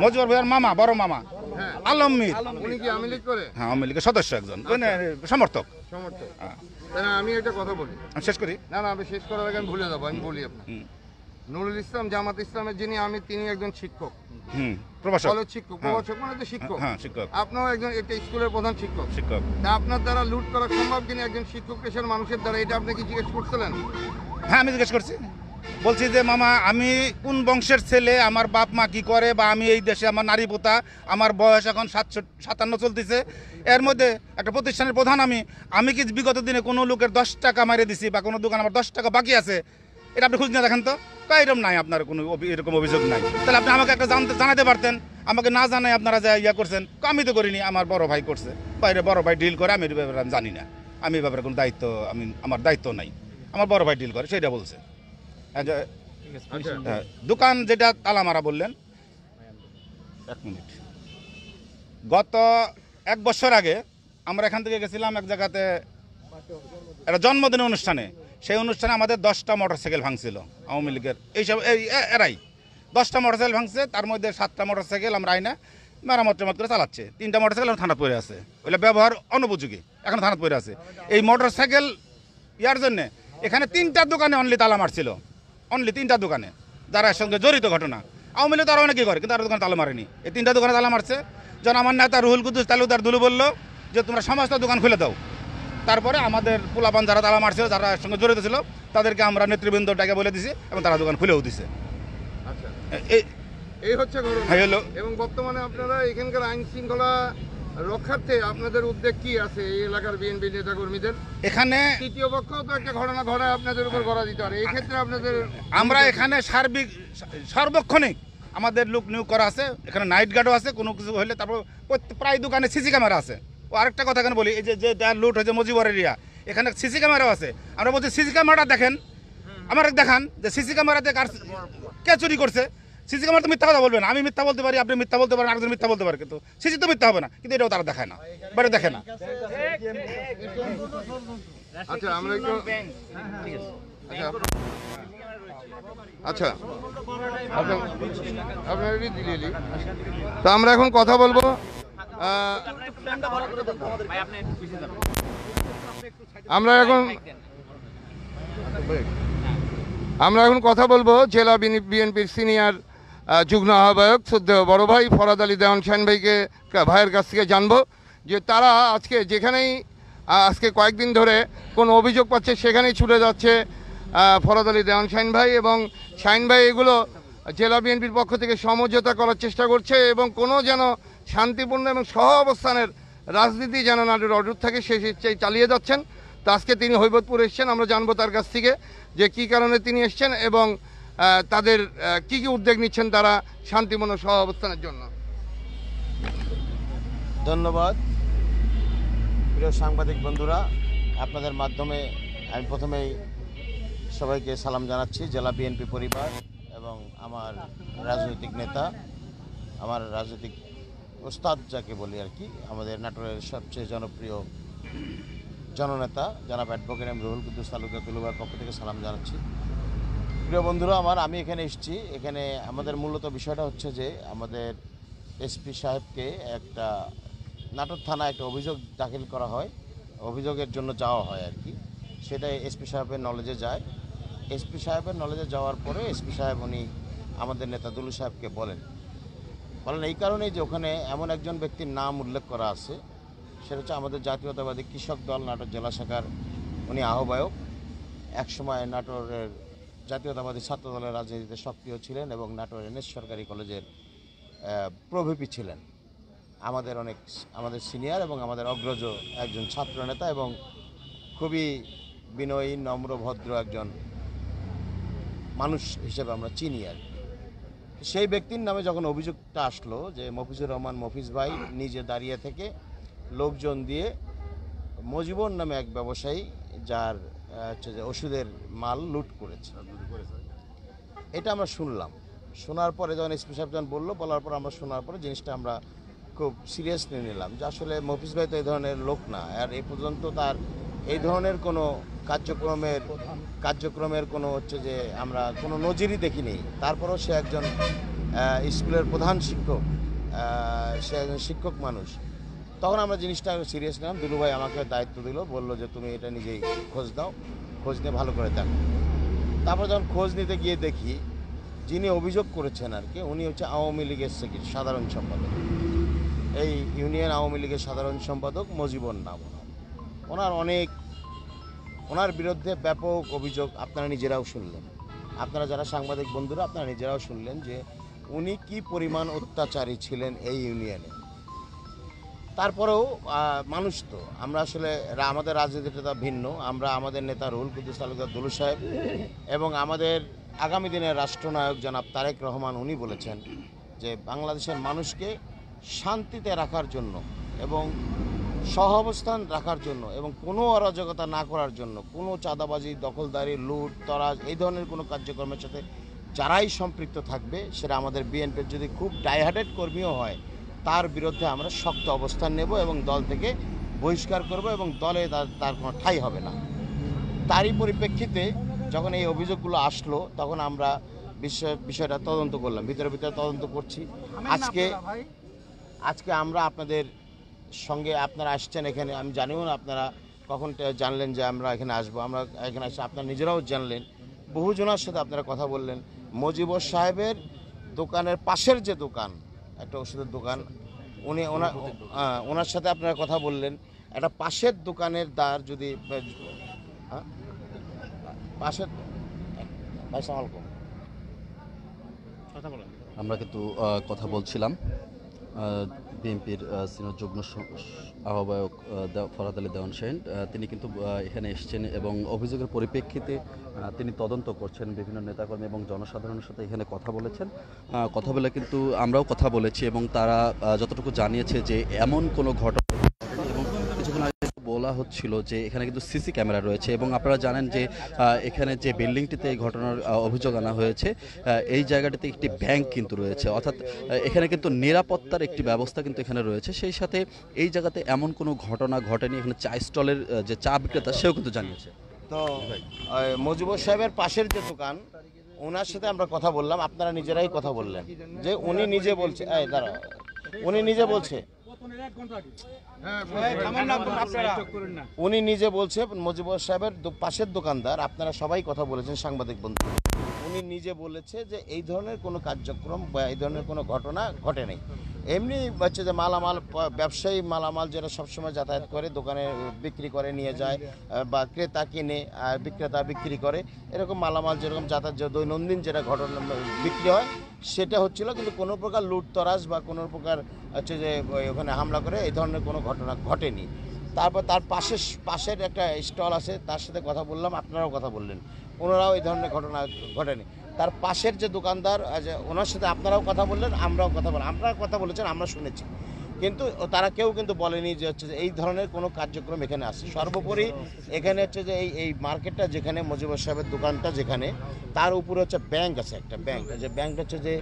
মজিবর ভাইয়ের মামা, বড় মামা আলম মীর, উনি কি আওয়ামী লীগ করে? হ্যাঁ আওয়ামী লীগের সদস্য, একজন সমর্থক। আমি একটা কথা বলি, আমি শেষ করি। না আমি শেষ করার আগে আমি ভুলে যাবো, আমি বলি আপনার নুরুল ইসলাম জামাত ইসলামের যিনি তিনি একজন শিক্ষক, প্রভাষক, শিক্ষক, প্রভাষক মানে তো শিক্ষক। হ্যাঁ শিক্ষক। আপনিও একজন একটা স্কুলের প্রধান শিক্ষক। তা আপনার দ্বারা লুট করা সম্ভব কিনা একজন শিক্ষক পেশার মানুষের দ্বারা, এটা আপনি কি জিজ্ঞেস করছিলেন? হ্যাঁ আমি জিজ্ঞেস করছি, বলছি যে মামা আমি কোন বংশের ছেলে, আমার বাপ মা কি করে, বা আমি এই দেশে আমার নারী পোতা, আমার বয়স এখন 57 চলতেছে, এর মধ্যে একটা প্রতিষ্ঠানের প্রধান আমি কি বিগত দিনে কোনো লোকের 10 টাকা মারিয়ে দিছি, বা কোনো দোকান আমার 10 টাকা বাকি আছে, এটা আপনি খুঁজ নিয়ে দেখেন তো। এরকম নাই, আপনার কোনো এরকম অভিযোগ নাই। তাহলে আপনি আমাকে একটা জানাতে পারতেন, আমাকে না জানাই আপনারা যা ইয়া করছেন। আমি তো করিনি, আমার বড় ভাই করছে, বাইরে বড় ভাই ডিল করে, আমি এর ব্যাপারে আমি জানি না, আমি এই ব্যাপারে কোনো দায়িত্ব, আমার দায়িত্ব নাই, আমার বড় ভাই ডিল করে, সেটা বলছে। দোকান যেটা তালা মারা বললেন, 1 মিনিট, গত 1 বছর আগে আমরা এখান থেকে গেছিলাম এক জায়গাতে একটা জন্মদিনের অনুষ্ঠানে। সেই অনুষ্ঠানে আমাদের 10টা মোটরসাইকেল ভাঙছিল আওয়ামী লীগের, এইসব এরাই 10টা মোটরসাইকেল ভাঙছে। তার মধ্যে 7টা মোটরসাইকেল আমরা আইনা মেরামত করে চালাচ্ছে, 3টা মোটরসাইকেল থানাত পড়ে আছে, ওইটা ব্যবহার অনুপযোগী, এখন থানাত পড়ে আছে। এই মোটরসাইকেল ইয়ার জন্যে এখানে 3টা দোকানে অনলি তালা মারছিল, অনলি 3টা দোকানে, যারা এর সঙ্গে জড়িত ঘটনা। আওয়ামী লীগ তারা অনেকেই করে, কিন্তু আর দোকানে তালা মারেনি। এই 3টা দোকানে তালা মারছে। যখন আমার নেতা রুহুল কুদ্দুস তালুকদার দুলু বললো যে তোমরা সমস্ত দোকান খুলে দাও, তারপরে আমাদের পোলাপান যারা তালা মারছিল, যারা এর সঙ্গে জড়িত ছিল, তাদেরকে আমরা নেতৃবৃন্দটাকে বলে দিছি, এবং তারা দোকান খুলেও দিছে। এই হচ্ছে ঘটনা। এবং বর্তমানে আপনারা এখানকার আইন শৃঙ্খলা রক্ষার্থে আপনাদের উদ্যোগ কি আছে এই এলাকার বিএনপি নেতা কর্মীদের? এখানে তৃতীয় পক্ষ তো একটা ঘটনা ঘটায় আপনাদের উপর করা দিতে পারে, এই ক্ষেত্রে আপনাদের আমরা এখানে সার্বক্ষণিক আমাদের লোক নিয়োগ করা আছে, এখানে নাইট গার্ডও আছে, কোনো কিছু হলে তারপর প্রায় দোকানে সিসি ক্যামেরা আছে। ও আরেকটা কথা এখানে বলি, এই যে লুট হয়েছে মজিবর এরিয়া, এখানে সিসি ক্যামেরাও আছে। আমরা বলছি সিসি ক্যামেরাটা দেখেন, আমার দেখান যে সিসি ক্যামেরাতে কে চুরি করছে। সিসি ক্যামেরা তো মিথ্যা কথা বলবেন, আমি মিথ্যা বলতে পারি, আপনি মিথ্যা বলতে পারেন, আরেকজন মিথ্যা বলতে পারে, কিন্তু সিসি তো মিথ্যা হবে না, কিন্তু এটাও তারা দেখায় না, বাইরে দেখে না। আচ্ছা আমরা একটু আচ্ছা আপনার তো আমরা এখন কথা বলবো। আমরা এখন কথা বলবো জেলা বিএনপির সিনিয়র যুগ্ম আহ্বায়ক শ্রদ্ধেয় বড় ভাই ফরাদ আলী দেওয়ান শাহিন ভাইয়ের কাছ থেকে জানবো যে তারা আজকে যেখানেই আজকে কয়েকদিন ধরে কোনো অভিযোগ পাচ্ছে সেখানেই ছুটে যাচ্ছে ফরাদ আলী দেওয়ান শাহিন ভাই, এবং শাহিন ভাই এগুলো জেলা বিএনপির পক্ষ থেকে সমঝোতা করার চেষ্টা করছে, এবং কোনো যেন শান্তিপূর্ণ এবং সহ অবস্থানের রাজনীতি যেন না অটুট থাকে সেই চেষ্টাই চালিয়ে যাচ্ছেন। তো আজকে তিনি হৈবতপুর এসছেন, আমরা জানবো তার কাছ থেকে যে কী কারণে তিনি এসছেন এবং তাদের কি কি উদ্যোগ নিচ্ছেন তারা শান্তিপূর্ণ সহ অবস্থানের জন্য। ধন্যবাদ প্রিয় সাংবাদিক বন্ধুরা, আপনাদের মাধ্যমে আমি প্রথমেই সবাইকে সালাম জানাচ্ছি, জেলা বিএনপি পরিবার এবং আমার রাজনৈতিক নেতা, আমার রাজনৈতিক ওস্তাদ যাকে বলি আর কি, আমাদের নাটোরের সবচেয়ে জনপ্রিয় জননেতা জনাব অ্যাডভোকেট এম রুহুল কুদ্দুস তালুকদার দুলুভাইয়ের পক্ষ থেকে সালাম জানাচ্ছি। প্রিয় বন্ধুরা আমার, আমি এখানে এসেছি। এখানে আমাদের মূলত বিষয়টা হচ্ছে যে আমাদের এসপি সাহেবকে একটা নাটোর থানায় একটা অভিযোগ দাখিল করা হয়, অভিযোগের জন্য যাওয়া হয় আর কি। সেটা এসপি সাহেবের নলেজে যায়। এসপি সাহেবের নলেজে যাওয়ার পরে এসপি সাহেব উনি আমাদের নেতা দুলু সাহেবকে বলেন এই কারণেই যে ওখানে এমন একজন ব্যক্তির নাম উল্লেখ করা আছে, সেটা হচ্ছে আমাদের জাতীয়তাবাদী কৃষক দল নাটোর জেলা শাখার উনি আহ্বায়ক। একসময় নাটোরের জাতীয়তাবাদী ছাত্র দলের রাজনীতিতে সক্রিয় ছিলেন এবং নাটোর এনএস সরকারি কলেজের প্রভিপি ছিলেন। আমাদের সিনিয়র এবং আমাদের অগ্রজ একজন ছাত্র নেতা এবং খুবই বিনয়ী, নম্র, ভদ্র একজন মানুষ হিসেবে আমরা চিনি আর কি। সেই ব্যক্তির নামে যখন অভিযোগটা আসলো যে মফিজুর রহমান মফিজ ভাই নিজে দাঁড়িয়ে থেকে লোকজন দিয়ে মজিবর নামে এক ব্যবসায়ী যার হচ্ছে যে ওষুধের মাল লুট করেছে, এটা আমরা শুনলাম। শোনার পরে যখন এসপি সাহেব যখন বলার পর আমরা শোনার পরে জিনিসটা আমরা খুব সিরিয়াসলি নিলাম যে আসলে মফিজ ভাই তো এই ধরনের লোক না, আর এই পর্যন্ত তার এই ধরনের কোনো কার্যক্রমের কোনো হচ্ছে যে আমরা কোনো নজিরই দেখিনি। তারপরেও সে একজন স্কুলের প্রধান শিক্ষক, সে একজন শিক্ষক মানুষ। তখন আমরা জিনিসটা সিরিয়াস নিলাম। দুলু ভাই আমাকে দায়িত্ব দিল, বললো যে তুমি এটা নিজেই খোঁজ দাও, খোঁজ নিয়ে ভালো করে দেখো। তারপর যখন খোঁজ নিতে গিয়ে দেখি যিনি অভিযোগ করেছেন আর কি, উনি হচ্ছে আওয়ামী লীগের সাধারণ সম্পাদক, এই ইউনিয়ন আওয়ামী লীগের সাধারণ সম্পাদক মজিবর নাম। ওনার বিরুদ্ধে ব্যাপক অভিযোগ আপনারা নিজেরাও শুনলেন, আপনারা যারা সাংবাদিক বন্ধুরা আপনারা নিজেরাও শুনলেন যে উনি কি পরিমাণ অত্যাচারী ছিলেন এই ইউনিয়নে। তারপরেও মানুষ তো আমরা আসলে আমাদের রাজনীতিটা ভিন্ন। আমরা আমাদের নেতা রুহুল কুদ্দুস তালুকদার দুলু সাহেব এবং আমাদের আগামী দিনের রাষ্ট্রনায়ক জনাব তারেক রহমান উনি বলেছেন যে বাংলাদেশের মানুষকে শান্তিতে রাখার জন্য এবং সহাবস্থান রাখার জন্য এবং কোনো অরাজকতা না করার জন্য, কোনো চাঁদাবাজি, দখলদারি, লুট, তরাজ এই ধরনের কোনো কার্যক্রমের সাথে যারাই সম্পৃক্ত থাকবে, সেটা আমাদের বিএনপির যদি খুব ডাইহার্টেড কর্মীও হয়, তার বিরুদ্ধে আমরা শক্ত অবস্থান নেব এবং দল থেকে বহিষ্কার করব এবং দলে তার কোনো ঠাঁই হবে না। তারই পরিপ্রেক্ষিতে যখন এই অভিযোগগুলো আসলো তখন আমরা বিষয়টা তদন্ত করলাম, ভিতরে তদন্ত করছি। আজকে আমরা আপনাদের সঙ্গে, আপনারা আসছেন এখানে, আমি জানিও না আপনারা কখন জানলেন যে আমরা এখানে আসবো। আমরা এখানে আসছি, আপনারা নিজেরাও জানলেন, বহুজনের সাথে আপনারা কথা বললেন। মজিবর সাহেবের দোকানের পাশের যে দোকান, একটা ওষুধের দোকান, ওনার সাথে আপনারা কথা বললেন। একটা পাশের দোকানের দ্বার যদি পাশের আমরা কিন্তু কথা বলছিলাম বিএনপির সিনিয়র যুগ্ম আহ্বায়ক ফরহাদ আলী দেওয়ান শাহীন। তিনি কিন্তু এখানে এসেছেন এবং অভিযোগের পরিপ্রেক্ষিতে তিনি তদন্ত করছেন। বিভিন্ন নেতাকর্মী এবং জনসাধারণের সাথে এখানে কথা বলেছেন। কথা বলে কিন্তু আমরাও কথা বলেছি এবং তারা যতটুকু জানিয়েছে যে এমন কোনো ঘটনা, এবং কিছুক্ষণ আগে বলা হচ্ছিল যে এখানে কিন্তু সিসি ক্যামেরা রয়েছে এবং আপনারা জানেন যে এখানে যে বিল্ডিংটিতে এই ঘটনার অভিযোগ আনা হয়েছে, এই জায়গাটিতে একটি ব্যাংক কিন্তু রয়েছে, অর্থাৎ এখানে কিন্তু নিরাপত্তার একটি ব্যবস্থা কিন্তু এখানে রয়েছে। সেই সাথে এই জায়গাতে এমন কোনো ঘটনা ঘটেনি। এখানে চা স্টলের যে চা বিক্রেতা সেও কিন্তু জানিয়েছে। তো মজিবর সাহেবের পাশের যে দোকান, ওনার সাথে আমরা কথা বললাম, আপনারা নিজেরাই কথা বললেন যে উনি নিজে বলছে, উনি নিজে বলছে মজিবর সাহেবের পাশের দোকানদার, আপনারা সবাই কথা বলেছেন সাংবাদিক বন্ধু, উনি নিজে বলেছে যে এই ধরনের কোনো কার্যক্রম বা এই ধরনের কোনো ঘটনা ঘটে নাই। এমনি হচ্ছে যে মালামাল, ব্যবসায়ী মালামাল যেটা সবসময় যাতায়াত করে, দোকানে বিক্রি করে নিয়ে যায় বা ক্রেতা কিনে বিক্রেতা বিক্রি করে, এরকম মালামাল যেরকম যাতায়াত দৈনন্দিন যেটা ঘটনা বিক্রি হয় সেটা হচ্ছিল, কিন্তু কোনো প্রকার লুটতরাজ বা কোনো প্রকার হচ্ছে যে ওখানে হামলা করে এই ধরনের কোনো ঘটনা ঘটেনি। তারপর তার পাশের একটা স্টল আছে, তার সাথে কথা বললাম, আপনারাও কথা বললেন, ওনারাও এই ধরনের ঘটনা ঘটেনি। তার পাশের যে দোকানদার, ওনার সাথে আপনারাও কথা বললেন, আমরাও কথা বললাম, আপনারা কথা বলেছেন, আমরা শুনেছি। কিন্তু তারা কেউ কিন্তু বলেনি যে হচ্ছে যে এই ধরনের কোনো কার্যক্রম এখানে আসছে। সর্বোপরি এখানে হচ্ছে যে এই মার্কেটটা যেখানে মুজিবুর সাহেবের দোকানটা যেখানে, তার উপরে হচ্ছে ব্যাংক আছে, একটা ব্যাংক, যে ব্যাংকটা হচ্ছে যে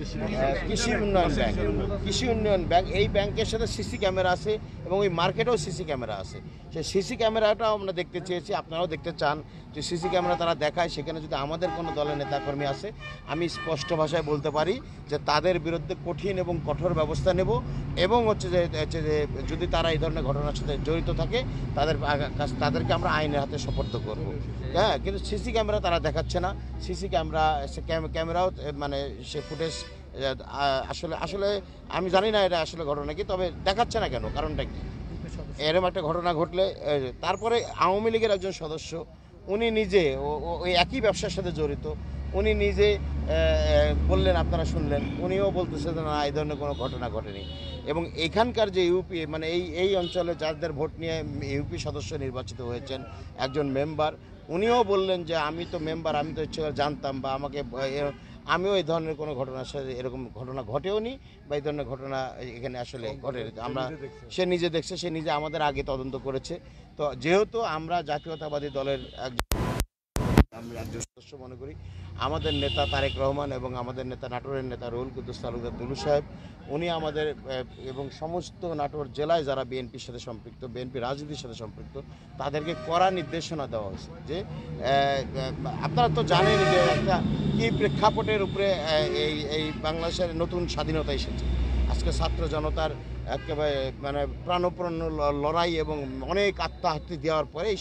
কৃষি উন্নয়ন ব্যাংক, কৃষি উন্নয়ন ব্যাংক। এই ব্যাংকের সাথে সিসি ক্যামেরা আছে এবং ওই মার্কেটেও সিসি ক্যামেরা আছে। সেই সিসি ক্যামেরাটাও আমরা দেখতে চেয়েছি, আপনারাও দেখতে চান যে সিসি ক্যামেরা তারা দেখায়, সেখানে যদি আমাদের কোনো দলের নেতাকর্মী আসে, আমি স্পষ্ট ভাষায় বলতে পারি যে তাদের বিরুদ্ধে কঠিন এবং কঠোর ব্যবস্থা নেব এবং হচ্ছে যে যদি তারা এই ধরনের ঘটনার সাথে জড়িত থাকে তাদেরকে আমরা আইনের হাতে সোপর্দ করব। হ্যাঁ, কিন্তু সিসি ক্যামেরা তারা দেখাচ্ছে না। সিসি ক্যামেরাও মানে সে ফুটেজ আসলে আসলে আমি জানি না এটা আসলে ঘটনা কি, তবে দেখাচ্ছে না কেন, কারণটা কি? এরকম একটা ঘটনা ঘটলে তারপরে আওয়ামী লীগের একজন সদস্য, উনি নিজে ওই একই ব্যবসার সাথে জড়িত, উনি নিজে বললেন, আপনারা শুনলেন, উনিও বলতেছে যে না, এই ধরনের কোনো ঘটনা ঘটেনি। এবং এখানকার যে ইউপি মানে এই অঞ্চলে যাদের ভোট নিয়ে ইউপি সদস্য নির্বাচিত হয়েছেন একজন মেম্বার, উনিও বললেন যে আমি তো মেম্বার, আমি তো ইচ্ছে জানতাম বা আমাকে আমিও এই ধরনের কোনো ঘটনার সাথে এরকম ঘটনা ঘটেও নি বা এই ধরনের ঘটনা এখানে আসলে ঘটে আমরা সে নিজে দেখছে, সে নিজে আমাদের আগে তদন্ত করেছে। তো যেহেতু আমরা জাতীয়তাবাদী দলের আমি একজন সদস্য মনে করি, আমাদের নেতা তারেক রহমান এবং আমাদের নেতা নাটোরের নেতা রুহুল কুদ্দুস তালুকদার দুলু সাহেব, উনি আমাদের এবং সমস্ত নাটোর জেলায় যারা বিএনপির সাথে সম্পৃক্ত, বিএনপি রাজনীতির সাথে সম্পৃক্ত, তাদেরকে কড়া নির্দেশনা দেওয়া হয়েছে যে আপনারা তো জানেন যে একটা কী প্রেক্ষাপটের উপরে এই বাংলাদেশের নতুন স্বাধীনতা এসেছে। আজকে ছাত্র জনতার একেবারে মানে প্রাণপ্রাণ লড়াই এবং অনেক আত্মহাতি দেওয়ার পরে এই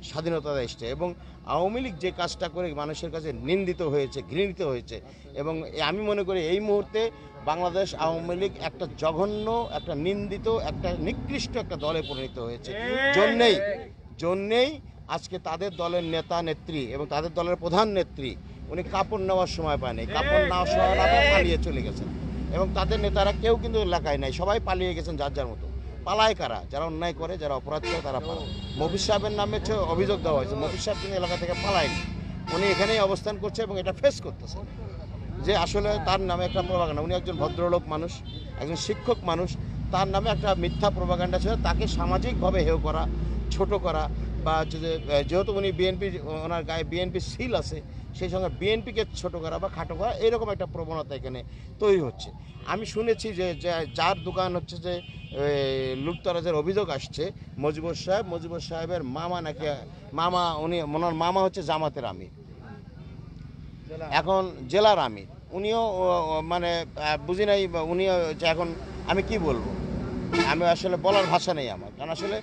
স্বাধীনতা এসছে। এবং আওয়ামী লীগ যে কাজটা করে মানুষের কাছে নিন্দিত হয়েছে, ঘৃণিত হয়েছে। এবং আমি মনে করি এই মুহূর্তে বাংলাদেশ আওয়ামী লীগ একটা জঘন্য, একটা নিন্দিত, একটা নিকৃষ্ট একটা দলে পরিণত হয়েছে। জন্যেই আজকে তাদের দলের নেতা নেত্রী এবং তাদের দলের প্রধান নেত্রী উনি কাপড় নেওয়ার সময় পায়নি, কাপড় নেওয়ার সময় পালিয়ে চলে গেছেন। এবং তাদের নেতারা কেউ কিন্তু এলাকায় নাই, সবাই পালিয়ে গেছেন যার যার মতো। পালায় কারা? যারা অন্যায় করে, যারা অপরাধ করে, তারা পালায়। মফিজ সাহেবের নামে অভিযোগ দেওয়া হয়েছে, মফিজ সাহেব কিন্তু এলাকা থেকে পালায়নি, উনি এখানেই অবস্থান করছে এবং এটা ফেস করতেছে যে আসলে তার নামে একটা প্রোপাগান্ডা। উনি একজন ভদ্রলোক মানুষ, একজন শিক্ষক মানুষ, তার নামে একটা মিথ্যা প্রোপাগান্ডা ছিল, তাকে সামাজিকভাবে হেয় করা, ছোট করা, বা যেহেতু উনি বিএনপি, ওনার গায়ে বিএনপি সিল আছে, সেই সঙ্গে বিএনপিকে ছোট করা বা খাটো করা, এরকম একটা প্রবণতা এখানে তৈরি হচ্ছে। আমি শুনেছি যে যার দোকান হচ্ছে যে লুটতরাজের অভিযোগ আসছে, মুজিবুর সাহেবের মামা নাকি ওনার মামা হচ্ছে জামাতের আমির, এখন জেলার আমির। উনিও মানে বুঝি নাই, উনিও এখন আমি কি বলবো, আমি আসলে বলার ভাষা নেই আমার। কারণ আসলে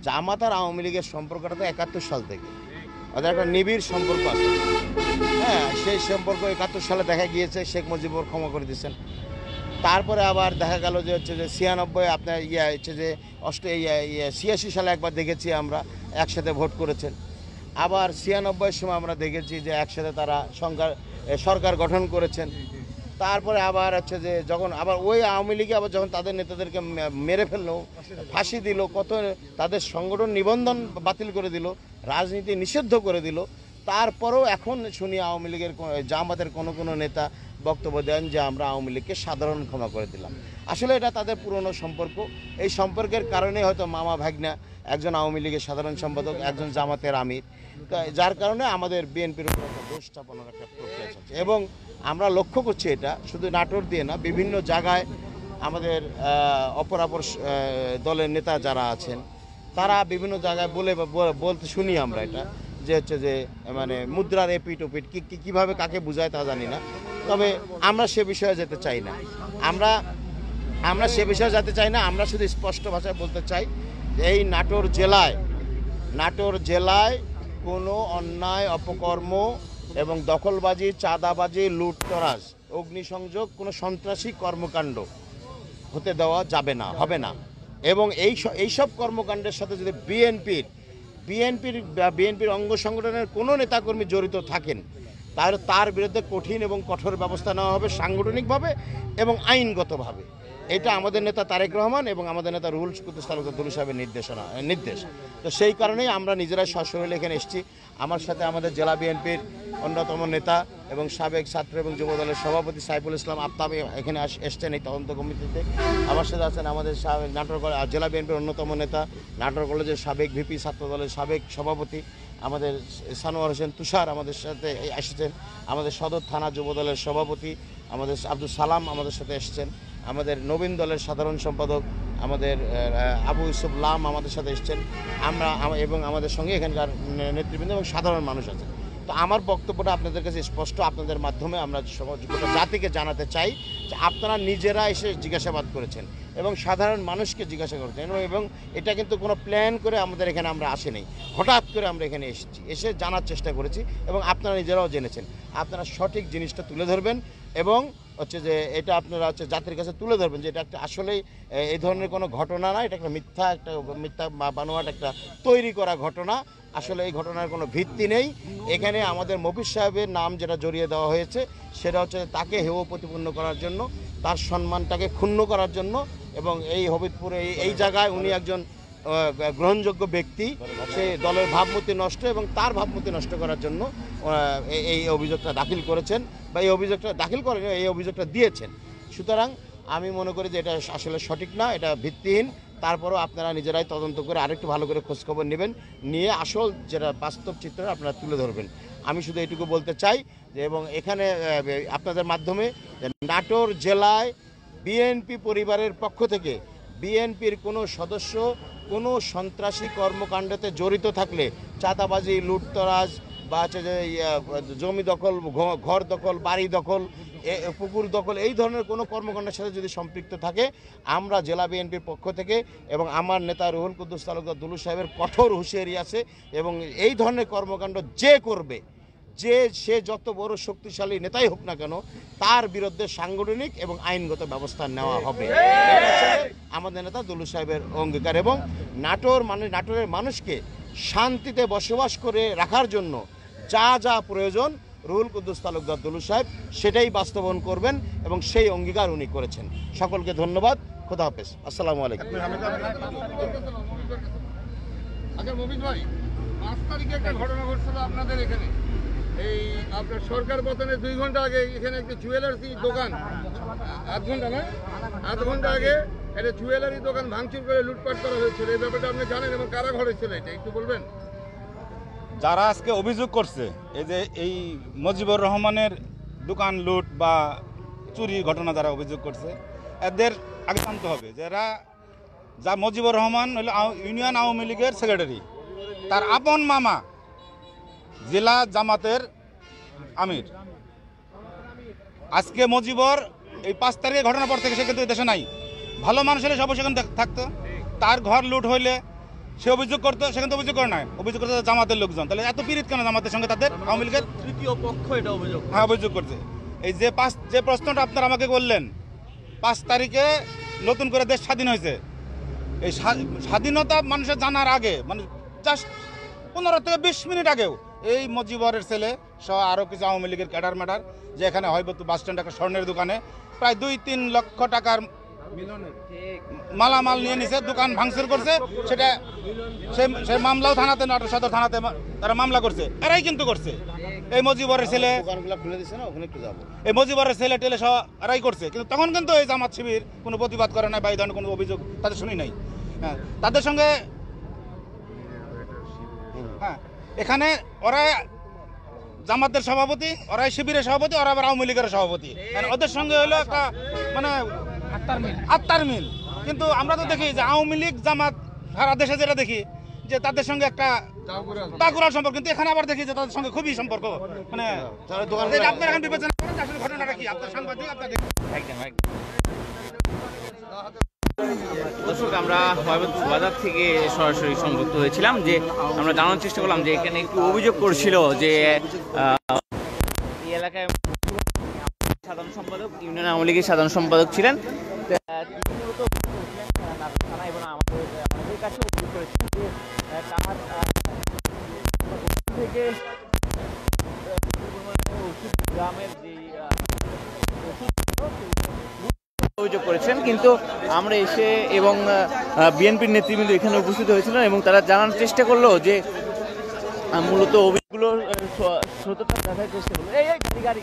জামাত আর আওয়ামী লীগের সম্পর্কটা তো 71 সাল থেকে, ওদের একটা নিবিড় সম্পর্ক আছে। হ্যাঁ, সেই সম্পর্ক 71 সালে দেখা গিয়েছে, শেখ মুজিবুর ক্ষমা করে দিয়েছেন। তারপরে আবার দেখা গেল যে হচ্ছে যে 96 আপনার হচ্ছে যে 86 সালে একবার দেখেছি আমরা একসাথে ভোট করেছেন। আবার 96 সময় আমরা দেখেছি যে একসাথে তারা সরকার গঠন করেছেন। তারপরে আবার হচ্ছে যে যখন আবার ওই আওয়ামী লীগে আবার যখন তাদের নেতাদেরকে মেরে ফেললো, ফাঁসি দিল, কত তাদের সংগঠন নিবন্ধন বাতিল করে দিল, রাজনীতি নিষিদ্ধ করে দিল, তারপরেও এখন শুনি আওয়ামী লীগের জামাতের কোনো নেতা বক্তব্য দেন যে আমরা আওয়ামী লীগকে সাধারণ ক্ষমা করে দিলাম। আসলে এটা তাদের পুরনো সম্পর্ক। এই সম্পর্কের কারণে হয়তো মামা ভাগনা, একজন আওয়ামী লীগের সাধারণ সম্পাদক, একজন জামাতের আমির, যার কারণে আমাদের বিএনপির উপর একটা দোষ চাপানোর একটা প্রক্রিয়া চলছে। এবং আমরা লক্ষ্য করছি এটা শুধু নাটোর দিয়ে না, বিভিন্ন জায়গায় আমাদের অপরাপর দলের নেতা যারা আছেন তারা বিভিন্ন জায়গায় বলতে শুনি আমরা এটা, যে হচ্ছে যে মানে মুদ্রার এপিট ওপিট কীভাবে কাকে বোঝায় তা জানি না। তবে আমরা সে বিষয়ে যেতে চাই না, আমরা সে বিষয়ে যেতে চাই না। আমরা শুধু স্পষ্ট ভাষায় বলতে চাই যে এই নাটোর জেলায় কোনো অন্যায়, অপকর্ম এবং দখলবাজি, চাঁদাবাজি, লুটতরাজ, অগ্নিসংযোগ, কোনো সন্ত্রাসী কর্মকাণ্ড হতে দেওয়া যাবে না, হবে না। এবং এইসব কর্মকাণ্ডের সাথে যদি বিএনপির অঙ্গ সংগঠনের কোনো নেতাকর্মী জড়িত থাকেন, তার বিরুদ্ধে কঠিন এবং কঠোর ব্যবস্থা নেওয়া হবে, সাংগঠনিকভাবে এবং আইনগতভাবে। এটা আমাদের নেতা তারেক রহমান এবং আমাদের নেতা রুহুল কুদ্দুস তালুকদার দুলু সাহেবের নির্দেশ। তো সেই কারণেই আমরা নিজেরাই সশরীরে এখানে এসেছি। আমার সাথে আমাদের জেলা বিএনপির অন্যতম নেতা এবং সাবেক ছাত্র এবং যুব দলের সভাপতি সাইফুল ইসলাম আফতাব এখানে এসছেন এই তদন্ত কমিটিতে। আমার সাথে আছেন আমাদের নাটোর জেলা বিএনপির অন্যতম নেতা, নাটোর কলেজের সাবেক ভিপি, ছাত্র দলের সাবেক সভাপতি আমাদের সানোয়ার হোসেন তুষার আমাদের সাথে এসেছেন, আমাদের সদর থানা যুব দলের সভাপতি আমাদের আব্দুল সালাম আমাদের সাথে এসেছেন, আমাদের নবীন দলের সাধারণ সম্পাদক আমাদের আবু ইউসুফ লাম আমাদের সাথে এসেছেন, এবং আমাদের সঙ্গে এখানকার নেতৃবৃন্দ এবং সাধারণ মানুষ আছে। তো আমার বক্তব্যটা আপনাদের কাছে স্পষ্ট, আপনাদের মাধ্যমে আমরা গোটা জাতিকে জানাতে চাই যে আপনারা নিজেরা এসে জিজ্ঞাসাবাদ করেছেন এবং সাধারণ মানুষকে জিজ্ঞাসা করেছেন, এবং এটা কিন্তু কোনো প্ল্যান করে আমাদের এখানে আমরা আসিনি, হঠাৎ করে আমরা এখানে এসে জানার চেষ্টা করেছি এবং আপনারা নিজেরাও জেনেছেন। আপনারা সঠিক জিনিসটা তুলে ধরবেন এবং হচ্ছে যে এটা আপনারা হচ্ছে জাতির কাছে তুলে ধরবেন যে এটা একটা আসলেই এই ধরনের কোনো ঘটনা না, এটা একটা মিথ্যা বানোয়াট একটা তৈরি করা ঘটনা। আসলে এই ঘটনার কোনো ভিত্তি নেই। এখানে আমাদের মফিজ সাহেবের নাম যেটা জড়িয়ে দেওয়া হয়েছে সেটা হচ্ছে তাকে হেয় প্রতিপন্ন করার জন্য, তার সম্মানটাকে ক্ষুণ্ণ করার জন্য, এবং এই হবিবপুরে এই জায়গায় উনি একজন গ্রহণযোগ্য ব্যক্তি, সে দলের ভাবমূর্তি নষ্ট এবং তার ভাবমূর্তি নষ্ট করার জন্য এই অভিযোগটা দাখিল করেছেন, বা এই অভিযোগটা দাখিল করেন, এই অভিযোগটা দিয়েছেন। সুতরাং আমি মনে করি যে এটা আসলে সঠিক না, এটা ভিত্তিহীন। তারপরও আপনারা নিজেরাই তদন্ত করে আরেকটু ভালো করে খোঁজখবর নেবেন, নিয়ে আসল যেটা বাস্তব চিত্র আপনারা তুলে ধরবেন। আমি শুধু এটুকু বলতে চাই যে, এবং এখানে আপনাদের মাধ্যমে নাটোর জেলায় বিএনপি পরিবারের পক্ষ থেকে বিএনপির কোনো সদস্য কোনো সন্ত্রাসী কর্মকাণ্ডতে জড়িত থাকলে, চাঁদাবাজি, লুটতরাজ বা হচ্ছে যে জমি দখল, ঘর দখল, বাড়ি দখল, পুকুর দখল, এই ধরনের কোনো কর্মকাণ্ডের সাথে যদি সম্পৃক্ত থাকে, আমরা জেলা বিএনপির পক্ষ থেকে এবং আমার নেতা রুহুল কুদ্দুস তালুকদার দুলু সাহেবের কঠোর হুঁশিয়ারি আছে, এবং এই ধরনের কর্মকাণ্ড যে করবে, সে যত বড় শক্তিশালী নেতাই হোক না কেন, তার বিরুদ্ধে সাংগঠনিক এবং আইনগত ব্যবস্থা নেওয়া হবে। আমাদের নেতা দুলু সাহেবের অঙ্গীকার, এবং নাটোরের মানুষকে শান্তিতে বসবাস করে রাখার জন্য যা যা প্রয়োজন রুহুল কুদ্দুস তালুকদার দুলু সাহেব সেটাই বাস্তবায়ন করবেন, এবং সেই অঙ্গীকার উনি করেছেন। সকলকে ধন্যবাদ। খোদা হাফেজ। আসসালামু আলাইকুম। আচ্ছা মফিজ ভাই, 5 তারিখে একটা ঘটনা ঘটছিল আপনাদের এখানে, এই আপনার সরকার পতনের 2 ঘন্টা আগে এখানে একটা জুয়েলারি দোকান, আধ ঘন্টা আগে একটা জুয়েলারি দোকান ভাঙচুর করে লুটপাট করা হয়েছিল। এই ব্যাপারটা আপনি জানেন এবং কারা ঘটেছিল এটা একটু বলবেন? যারা আজকে অভিযোগ করছে এই যে এই মুজিবুর রহমানের দোকান লুট বা চুরি ঘটনা যারা অভিযোগ করছে, এদের আগে জানতে হবে যে এরা, যা মুজিবুর রহমান হলো ইউনিয়ন আওয়ামী লীগের সেক্রেটারি, তার আপন মামা জেলা জামাতের আমির। আজকে মুজিবর এই 5 তারিখে ঘটনার পর থেকে সে কিন্তু দেশে নাই। ভালো মানুষ হলে সব সেখানে থাকতো, তার ঘর লুট হইলে সে অভিযোগ করতো, সেখানে তো অভিযোগ করে নাই, অভিযোগ করতে জামাতের লোকজন। তাহলে এত পীড়িত কেন জামাতের সঙ্গে তাদের? আওয়ামী লীগের তৃতীয় পক্ষ এটা অভিযোগ, হ্যাঁ অভিযোগ করছে। এই যে প্রশ্নটা আপনারা আমাকে বললেন, 5 তারিখে নতুন করে দেশ স্বাধীন হয়েছে, এই স্বাধীনতা মানুষের জানার আগে, মানে জাস্ট 15 থেকে 20 মিনিট আগেও এই মুজিবরের ছেলে সহ আরও কিছু আওয়ামী লীগের ক্যাডার ম্যাডার, যে এখানে হয়তো বাস স্ট্যান্ড একটা স্বর্ণের দোকানে প্রায় 2-3 লক্ষ টাকার মালামাল নিয়ে নিছে, দোকান ভাঙচুর করছে। সেটা সেই মামলাও থানাতে, নাটোর সদর থানাতে তারা মামলা করছে, এরাই কিন্তু করছে। এই মুজিবরের ছেলে, এই মুজিবরের ছেলে টেলে সহ এরাই করছে। কিন্তু তখন কিন্তু এই জামাত শিবির কোনো প্রতিবাদ করে নাই বা এই ধরনের কোনো অভিযোগ তাদের শুনি নাই। হ্যাঁ, তাদের সঙ্গে হ্যাঁ এখানে ওরা জামাতের সভাপতি, ওরাই শিবিরের সভাপতি, ওরা আবার আওয়ামী লীগের সভাপতি, ওদের সঙ্গে হলো একটা মানে আত্মার মিল। কিন্তু আমরা তো দেখি যে আওয়ামী লীগ জামাত সারা দেশে যেটা দেখি যে তাদের সঙ্গে একটা তাকুরার সম্পর্ক, কিন্তু এখানে আবার দেখি যে তাদের সঙ্গে খুবই সম্পর্ক। মানে আপনার এখন বিবেচনা করেন আসলে ঘটনাটা কি? আপনার সাংবাদিক, আপনার দর্শক, আমরা বাজার থেকে সরাসরি সংযুক্ত হয়েছিলাম, যে আমরা জানার চেষ্টা করলাম যে এখানে একটু অভিযোগ করছিল যে এই এলাকায় সাধারণ সম্পাদক, ইউনিয়ন আওয়ামী লীগের সাধারণ সম্পাদক ছিলেন, এবং আমাদের কাছে অভিযোগ করেছেন যে তার থেকে গ্রামের যে অভিযোগ করেছেন, কিন্তু আমরা এসে এবং বিএনপির নেতৃবৃন্দ এখানে উপস্থিত হয়েছিলেন এবং তারা জানার চেষ্টা করলো যে মূলত অভিযোগগুলো সত্যতা দেখার চেষ্টা করলো। এই গাড়ি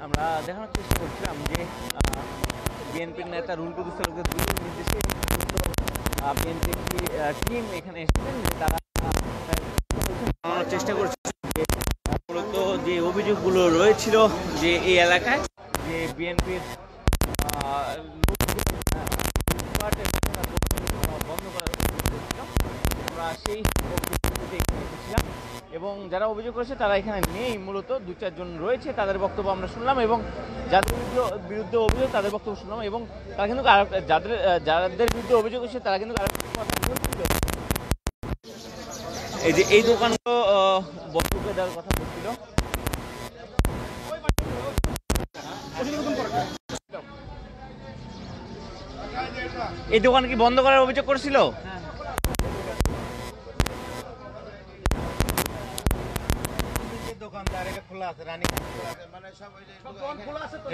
আমরা দেখানোর চেষ্টা করছিলাম যে বিএনপির নেতা রুহুল কবির তালুকদার নির্দেশে বিএনপি একটি টিম এখানে এসেছেন, তারা জানানোর চেষ্টা করছে যে মূলত যে অভিযোগগুলো রয়েছিল যে এই এলাকায় যে বিএনপির বন্ধ করার আমরা সেই অভিযোগগুলোতে এখানে এসেছিলাম এবং যারা অভিযোগ করেছে তারা এখানে নেই, মূলত 2-4 জন রয়েছে, তাদের বক্তব্য আমরা শুনলাম এবং যাদের বিরুদ্ধে অভিযোগ তাদের বক্তব্য শুনলাম এবং তারা কিন্তু যাদের বিরুদ্ধে অভিযোগ হচ্ছে তারা কিন্তু এই যে এই দোকানগুলো বন্ধ করে দেওয়ার কথা বলছিল। এই দোকান কি বন্ধ করার অভিযোগ করেছিল?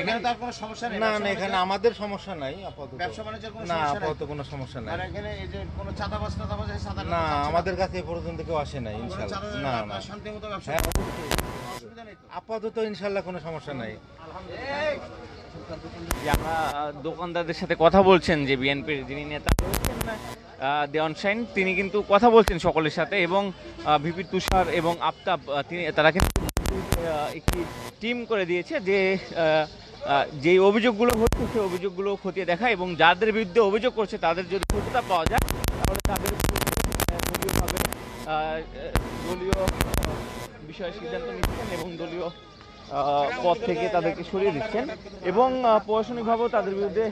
এখানে তার কোনো সমস্যা নেই? না না, এখানে আমাদের সমস্যা নাই আপাতত। ব্যবসা বাণিজ্যের কোনো না, সমস্যা নাই? আপাতত কোনো সমস্যা নাই। আর এখানে এই যে কোনো চাঁদাবাজ টাদাবাজ সাধারণ না, আমাদের কাছে এ পর্যন্ত কেউ আসে নাই ইনশাআল্লাহ। না না, শান্তিমতো ব্যবসা হ্যাঁ, আপাতত ইনশাআল্লাহ কোনো সমস্যা নাই। আমরা দোকানদারদের সাথে কথা বলছেন যে বিএনপির যিনি নেতা রয়েছেন দেওয়ান শাইন, তিনি কিন্তু কথা বলছেন সকলের সাথে এবং ভিপি তুষার এবং আফতাব তারা কিন্তু একটি টিম করে দিয়েছে যে যে অভিযোগগুলো হচ্ছে সেই অভিযোগগুলো খতিয়ে দেখা এবং যাদের বিরুদ্ধে অভিযোগ করছে তাদের যদি সত্যতা পাওয়া যায় তাহলে তাদের দলীয়ভাবে দলীয় বিষয়ে সিদ্ধান্ত নিচ্ছেন এবং দলীয় পদ থেকে তাদেরকে সরিয়ে দিচ্ছেন এবং প্রশাসনিকভাবেও তাদের বিরুদ্ধে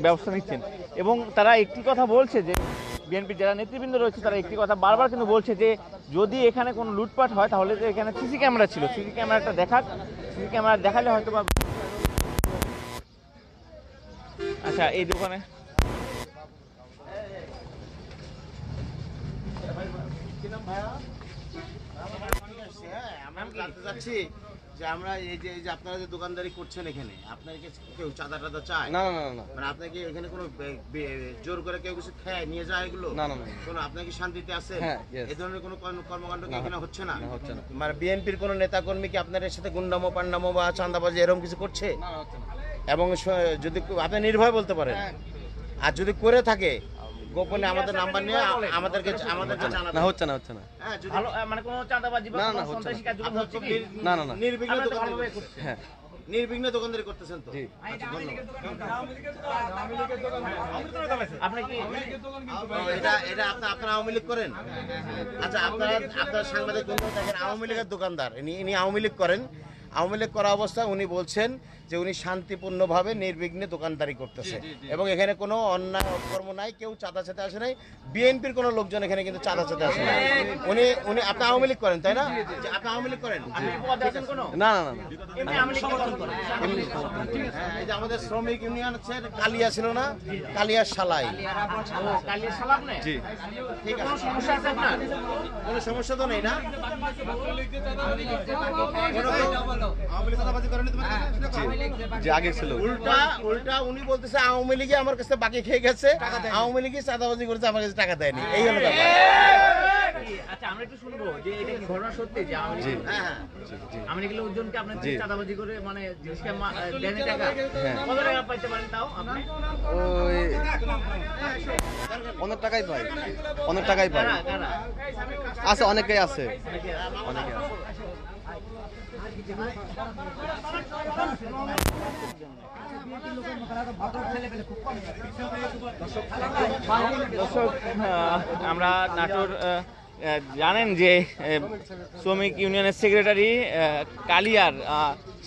ব্যবস্থা নিচ্ছেন এবং তারা একটি কথা বলছে যে বিএনপির যারা নেতৃবৃন্দ রয়েছে তারা একটি কথা বারবার কিন্তু বলছে যে যদি এখানে কোনো লুটপাট হয় তাহলে তো এখানে সিসি ক্যামেরা ছিল, সিসি ক্যামেরাটা দেখাক, সিসি ক্যামেরা দেখালে হয়তো বা। আচ্ছা, এই দোকানে আমরা জানতে চাচ্ছি যে আমরা এই যে আপনারা যে দোকানদারি করছেন এখানে আপনার কাছে কেউ চাঁদা টাদা চায়? না না না, মানে আপনাকে এখানে কোনো জোর করে কেউ কিছু খেয়ে নিয়ে যায় এগুলো? না না, কোনো আপনার কি শান্তিতে আছে? হ্যাঁ, yes. এই ধরনের কোনো কর্মকাণ্ড কি এখানে হচ্ছে না? হচ্ছে না। মানে বিএনপির কোনো নেতাকর্মী কি আপনার সাথে গুন্ডামো পান্ডামো বা চাঁদাবাজি এরকম কিছু করছে? এবং যদি আপনি নির্ভয় বলতে পারেন, আর যদি করে থাকে গোপনে আমাদের নাম্বার নিয়ে আমাদেরকে জানাবেন। না, হচ্ছে না, হচ্ছে না। হ্যাঁ, যদি মানে কোনো চাঁদাবাজি বা কোনো সন্ত্রাসী কার্যক্রম হচ্ছে কি? না না না, নির্বিঘ্নে দোকানদারি করছেন? হ্যাঁ, নির্বিঘ্নে দোকানদারি করতেছেন তো? আচ্ছা, আপনি কি এটা আপনারা আওয়ামী লীগ করেন? আচ্ছা, আপনার সাংবাদিক বন্ধু দেখেন আওয়ামী লীগের দোকানদার, ইনি আওয়ামী লীগ করেন। আওয়ামী লীগ করা অবস্থায় উনি বলছেন যে উনি শান্তিপূর্ণভাবে নির্বিঘ্নে দোকানদারি করতেছে এবং এখানে কোনো অন্যায় অকর্ম নাই, কেউ চাঁদা চেতে আসে নাই, বিএনপির কোনো লোকজন এখানে কিন্তু চাঁদা চেতে আসে নাই। উনি আপনি আওয়ামী লীগ করেন তাই না? আপনি আওয়ামী লীগ করেন? না না না, হ্যাঁ, এই যে আমাদের শ্রমিক ইউনিয়ন আছে, কালিয়া ছিল না, কালিয়ার সালাই। জি, ঠিক আছে, সমস্যা আছে আপনার? কোনো সমস্যা তো নেই না? যে আগে ছিল। উল্টা উনি বলতেছে আওয়ামী লীগে আমার কাছে বাকি খেয়ে গেছে, আওয়ামী লীগে চাঁদাবাজি করেছে, আমার কাছে টাকা দেয়নি, এই হলো ব্যাপার। আচ্ছা, আমরা একটু শুনবো যে এটা কি ঘটনা সত্যি যে আওয়ামী লীগের লোকজনকে আপনার চাঁদাবাজি করে মানে জিনিসকে দেন টাকা? কত টাকা পাইতে পারেন তাও আপনি? ওই অনেক টাকাই পাই, অনেক টাকাই পাই। আছে, অনেকেই আছে, অনেকে আছে। দর্শক, আমরা নাটোর জানেন যে শ্রমিক ইউনিয়নের সেক্রেটারি কালিয়ার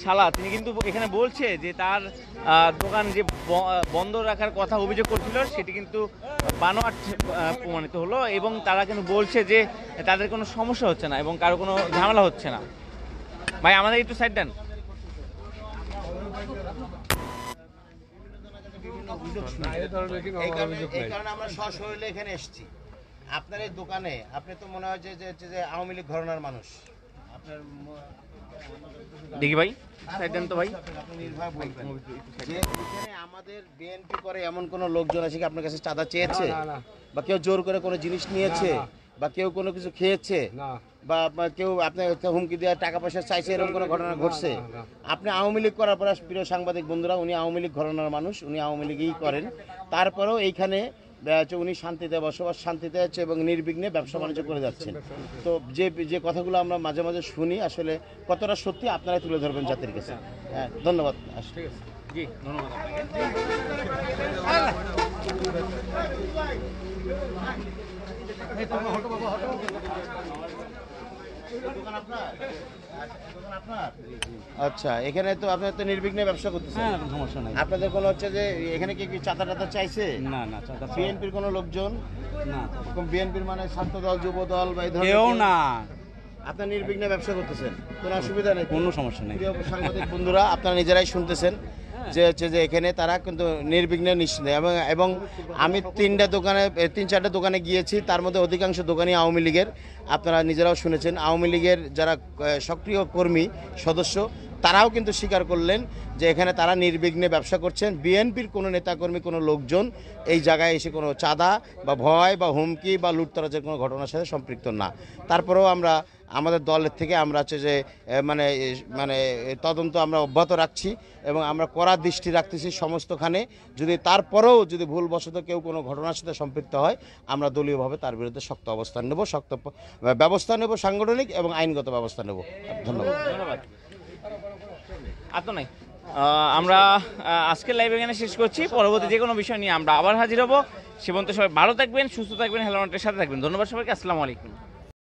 শালা তিনি কিন্তু এখানে বলছে যে তার দোকান যে বন্ধ রাখার কথা অভিযোগ করছিল সেটি কিন্তু বানোয়াট প্রমাণিত হলো এবং তারা কিন্তু বলছে যে তাদের কোনো সমস্যা হচ্ছে না এবং কারো কোনো ঝামেলা হচ্ছে না। ভাই আমাদের একটু সাইড দেন। এই কারণে আমরা সশরীরে এখানে এসেছি। আপনার এই দোকানে আপনি তো মনে হয় যে আওয়ামী লীগ ঘরানার মানুষ। আপনার দেখি ভাই সাইড দেন তো ভাই। আপনি নির্ভয় বলবেন যে এখানে আমাদের বিএনপি করে এমন কোনো লোকজন আছে কি আপনার কাছে চাঁদা চেয়েছে, বা কেউ জোর করে কোনো জিনিস নিয়েছে, বা কেউ কোনো কিছু খেয়েছে, বা কেউ আপনার হুমকি দেওয়া টাকা পয়সা চাইছে, এরকম কোনো ঘটনা ঘটছে? আপনি আওয়ামী লীগ করার পর, প্রিয় সাংবাদিক বন্ধুরা, উনি আওয়ামী লীগ ঘরানার মানুষ, উনি আওয়ামী লীগই করেন, তারপরেও এইখানে উনি শান্তিতে বসবাস, শান্তিতে আছে এবং নির্বিঘ্নে ব্যবসা বাণিজ্য করে যাচ্ছেন। তো যে কথাগুলো আমরা মাঝে মাঝে শুনি আসলে কতটা সত্যি আপনারাই তুলে ধরবেন জাতির কাছে। হ্যাঁ, ধন্যবাদ। জি ধন্যবাদ। আচ্ছা, এখানে তো আপনার তো নির্বিঘ্নে ব্যবসা করতেছেন। হ্যাঁ, সমস্যা নাই। আপনাদের কোনো হচ্ছে যে এখানে কি চাঁদা টাদা চাইছে? না না, চাঁদা বিএনপির কোনো লোকজন? না। বিএনপির মানে ছাত্র দল, যুব দল বা এই ধরনের কেউ না। আপনার নির্বিঘ্নে ব্যবসা করতেছেন, কোনো অসুবিধা নেই? কোনো সমস্যা নেই। প্রিয় সাংবাদিক বন্ধুরা, আপনারা নিজেরাই শুনতেছেন যে হচ্ছে যে এখানে তারা কিন্তু নির্বিঘ্নে নিশ্চিন্ত, এবং আমি 3-4টা দোকানে গিয়েছি, তার মধ্যে অধিকাংশ দোকানই আওয়ামী লীগের। আপনারা নিজেরাও শুনেছেন, আওয়ামী লীগের যারা সক্রিয় কর্মী সদস্য তারাও কিন্তু স্বীকার করলেন যে এখানে তারা নির্বিঘ্নে ব্যবসা করছেন। বিএনপির কোনো নেতাকর্মী, কোনো লোকজন এই জায়গায় এসে কোনো চাঁদা বা ভয় বা হুমকি বা লুটতরাজের কোনো ঘটনার সাথে সম্পৃক্ত না। তারপরেও আমরা আমাদের দলের থেকে আমরা হচ্ছে যে মানে তদন্ত আমরা অব্যাহত রাখছি এবং আমরা কড়া দৃষ্টি রাখতেছি সমস্তখানে। যদি তারপরেও যদি ভুলবশত কেউ কোনো ঘটনার সাথে সম্পৃক্ত হয়, আমরা দলীয়ভাবে তার বিরুদ্ধে শক্ত অবস্থান নেব, শক্ত ব্যবস্থা নেব, সাংগঠনিক এবং আইনগত ব্যবস্থা নেব। ধন্যবাদ। নাই আমরা আজকের লাইভ এখানে শেষ করছি। পরবর্তী যে কোনো বিষয় নিয়ে আমরা আবার হাজির হব। সে পর্যন্ত সবাই ভালো থাকবেন, সুস্থ থাকবেন, হেলমেটের সাথে থাকবেন। ধন্যবাদ সবাইকে। আসসালামু আলাইকুম।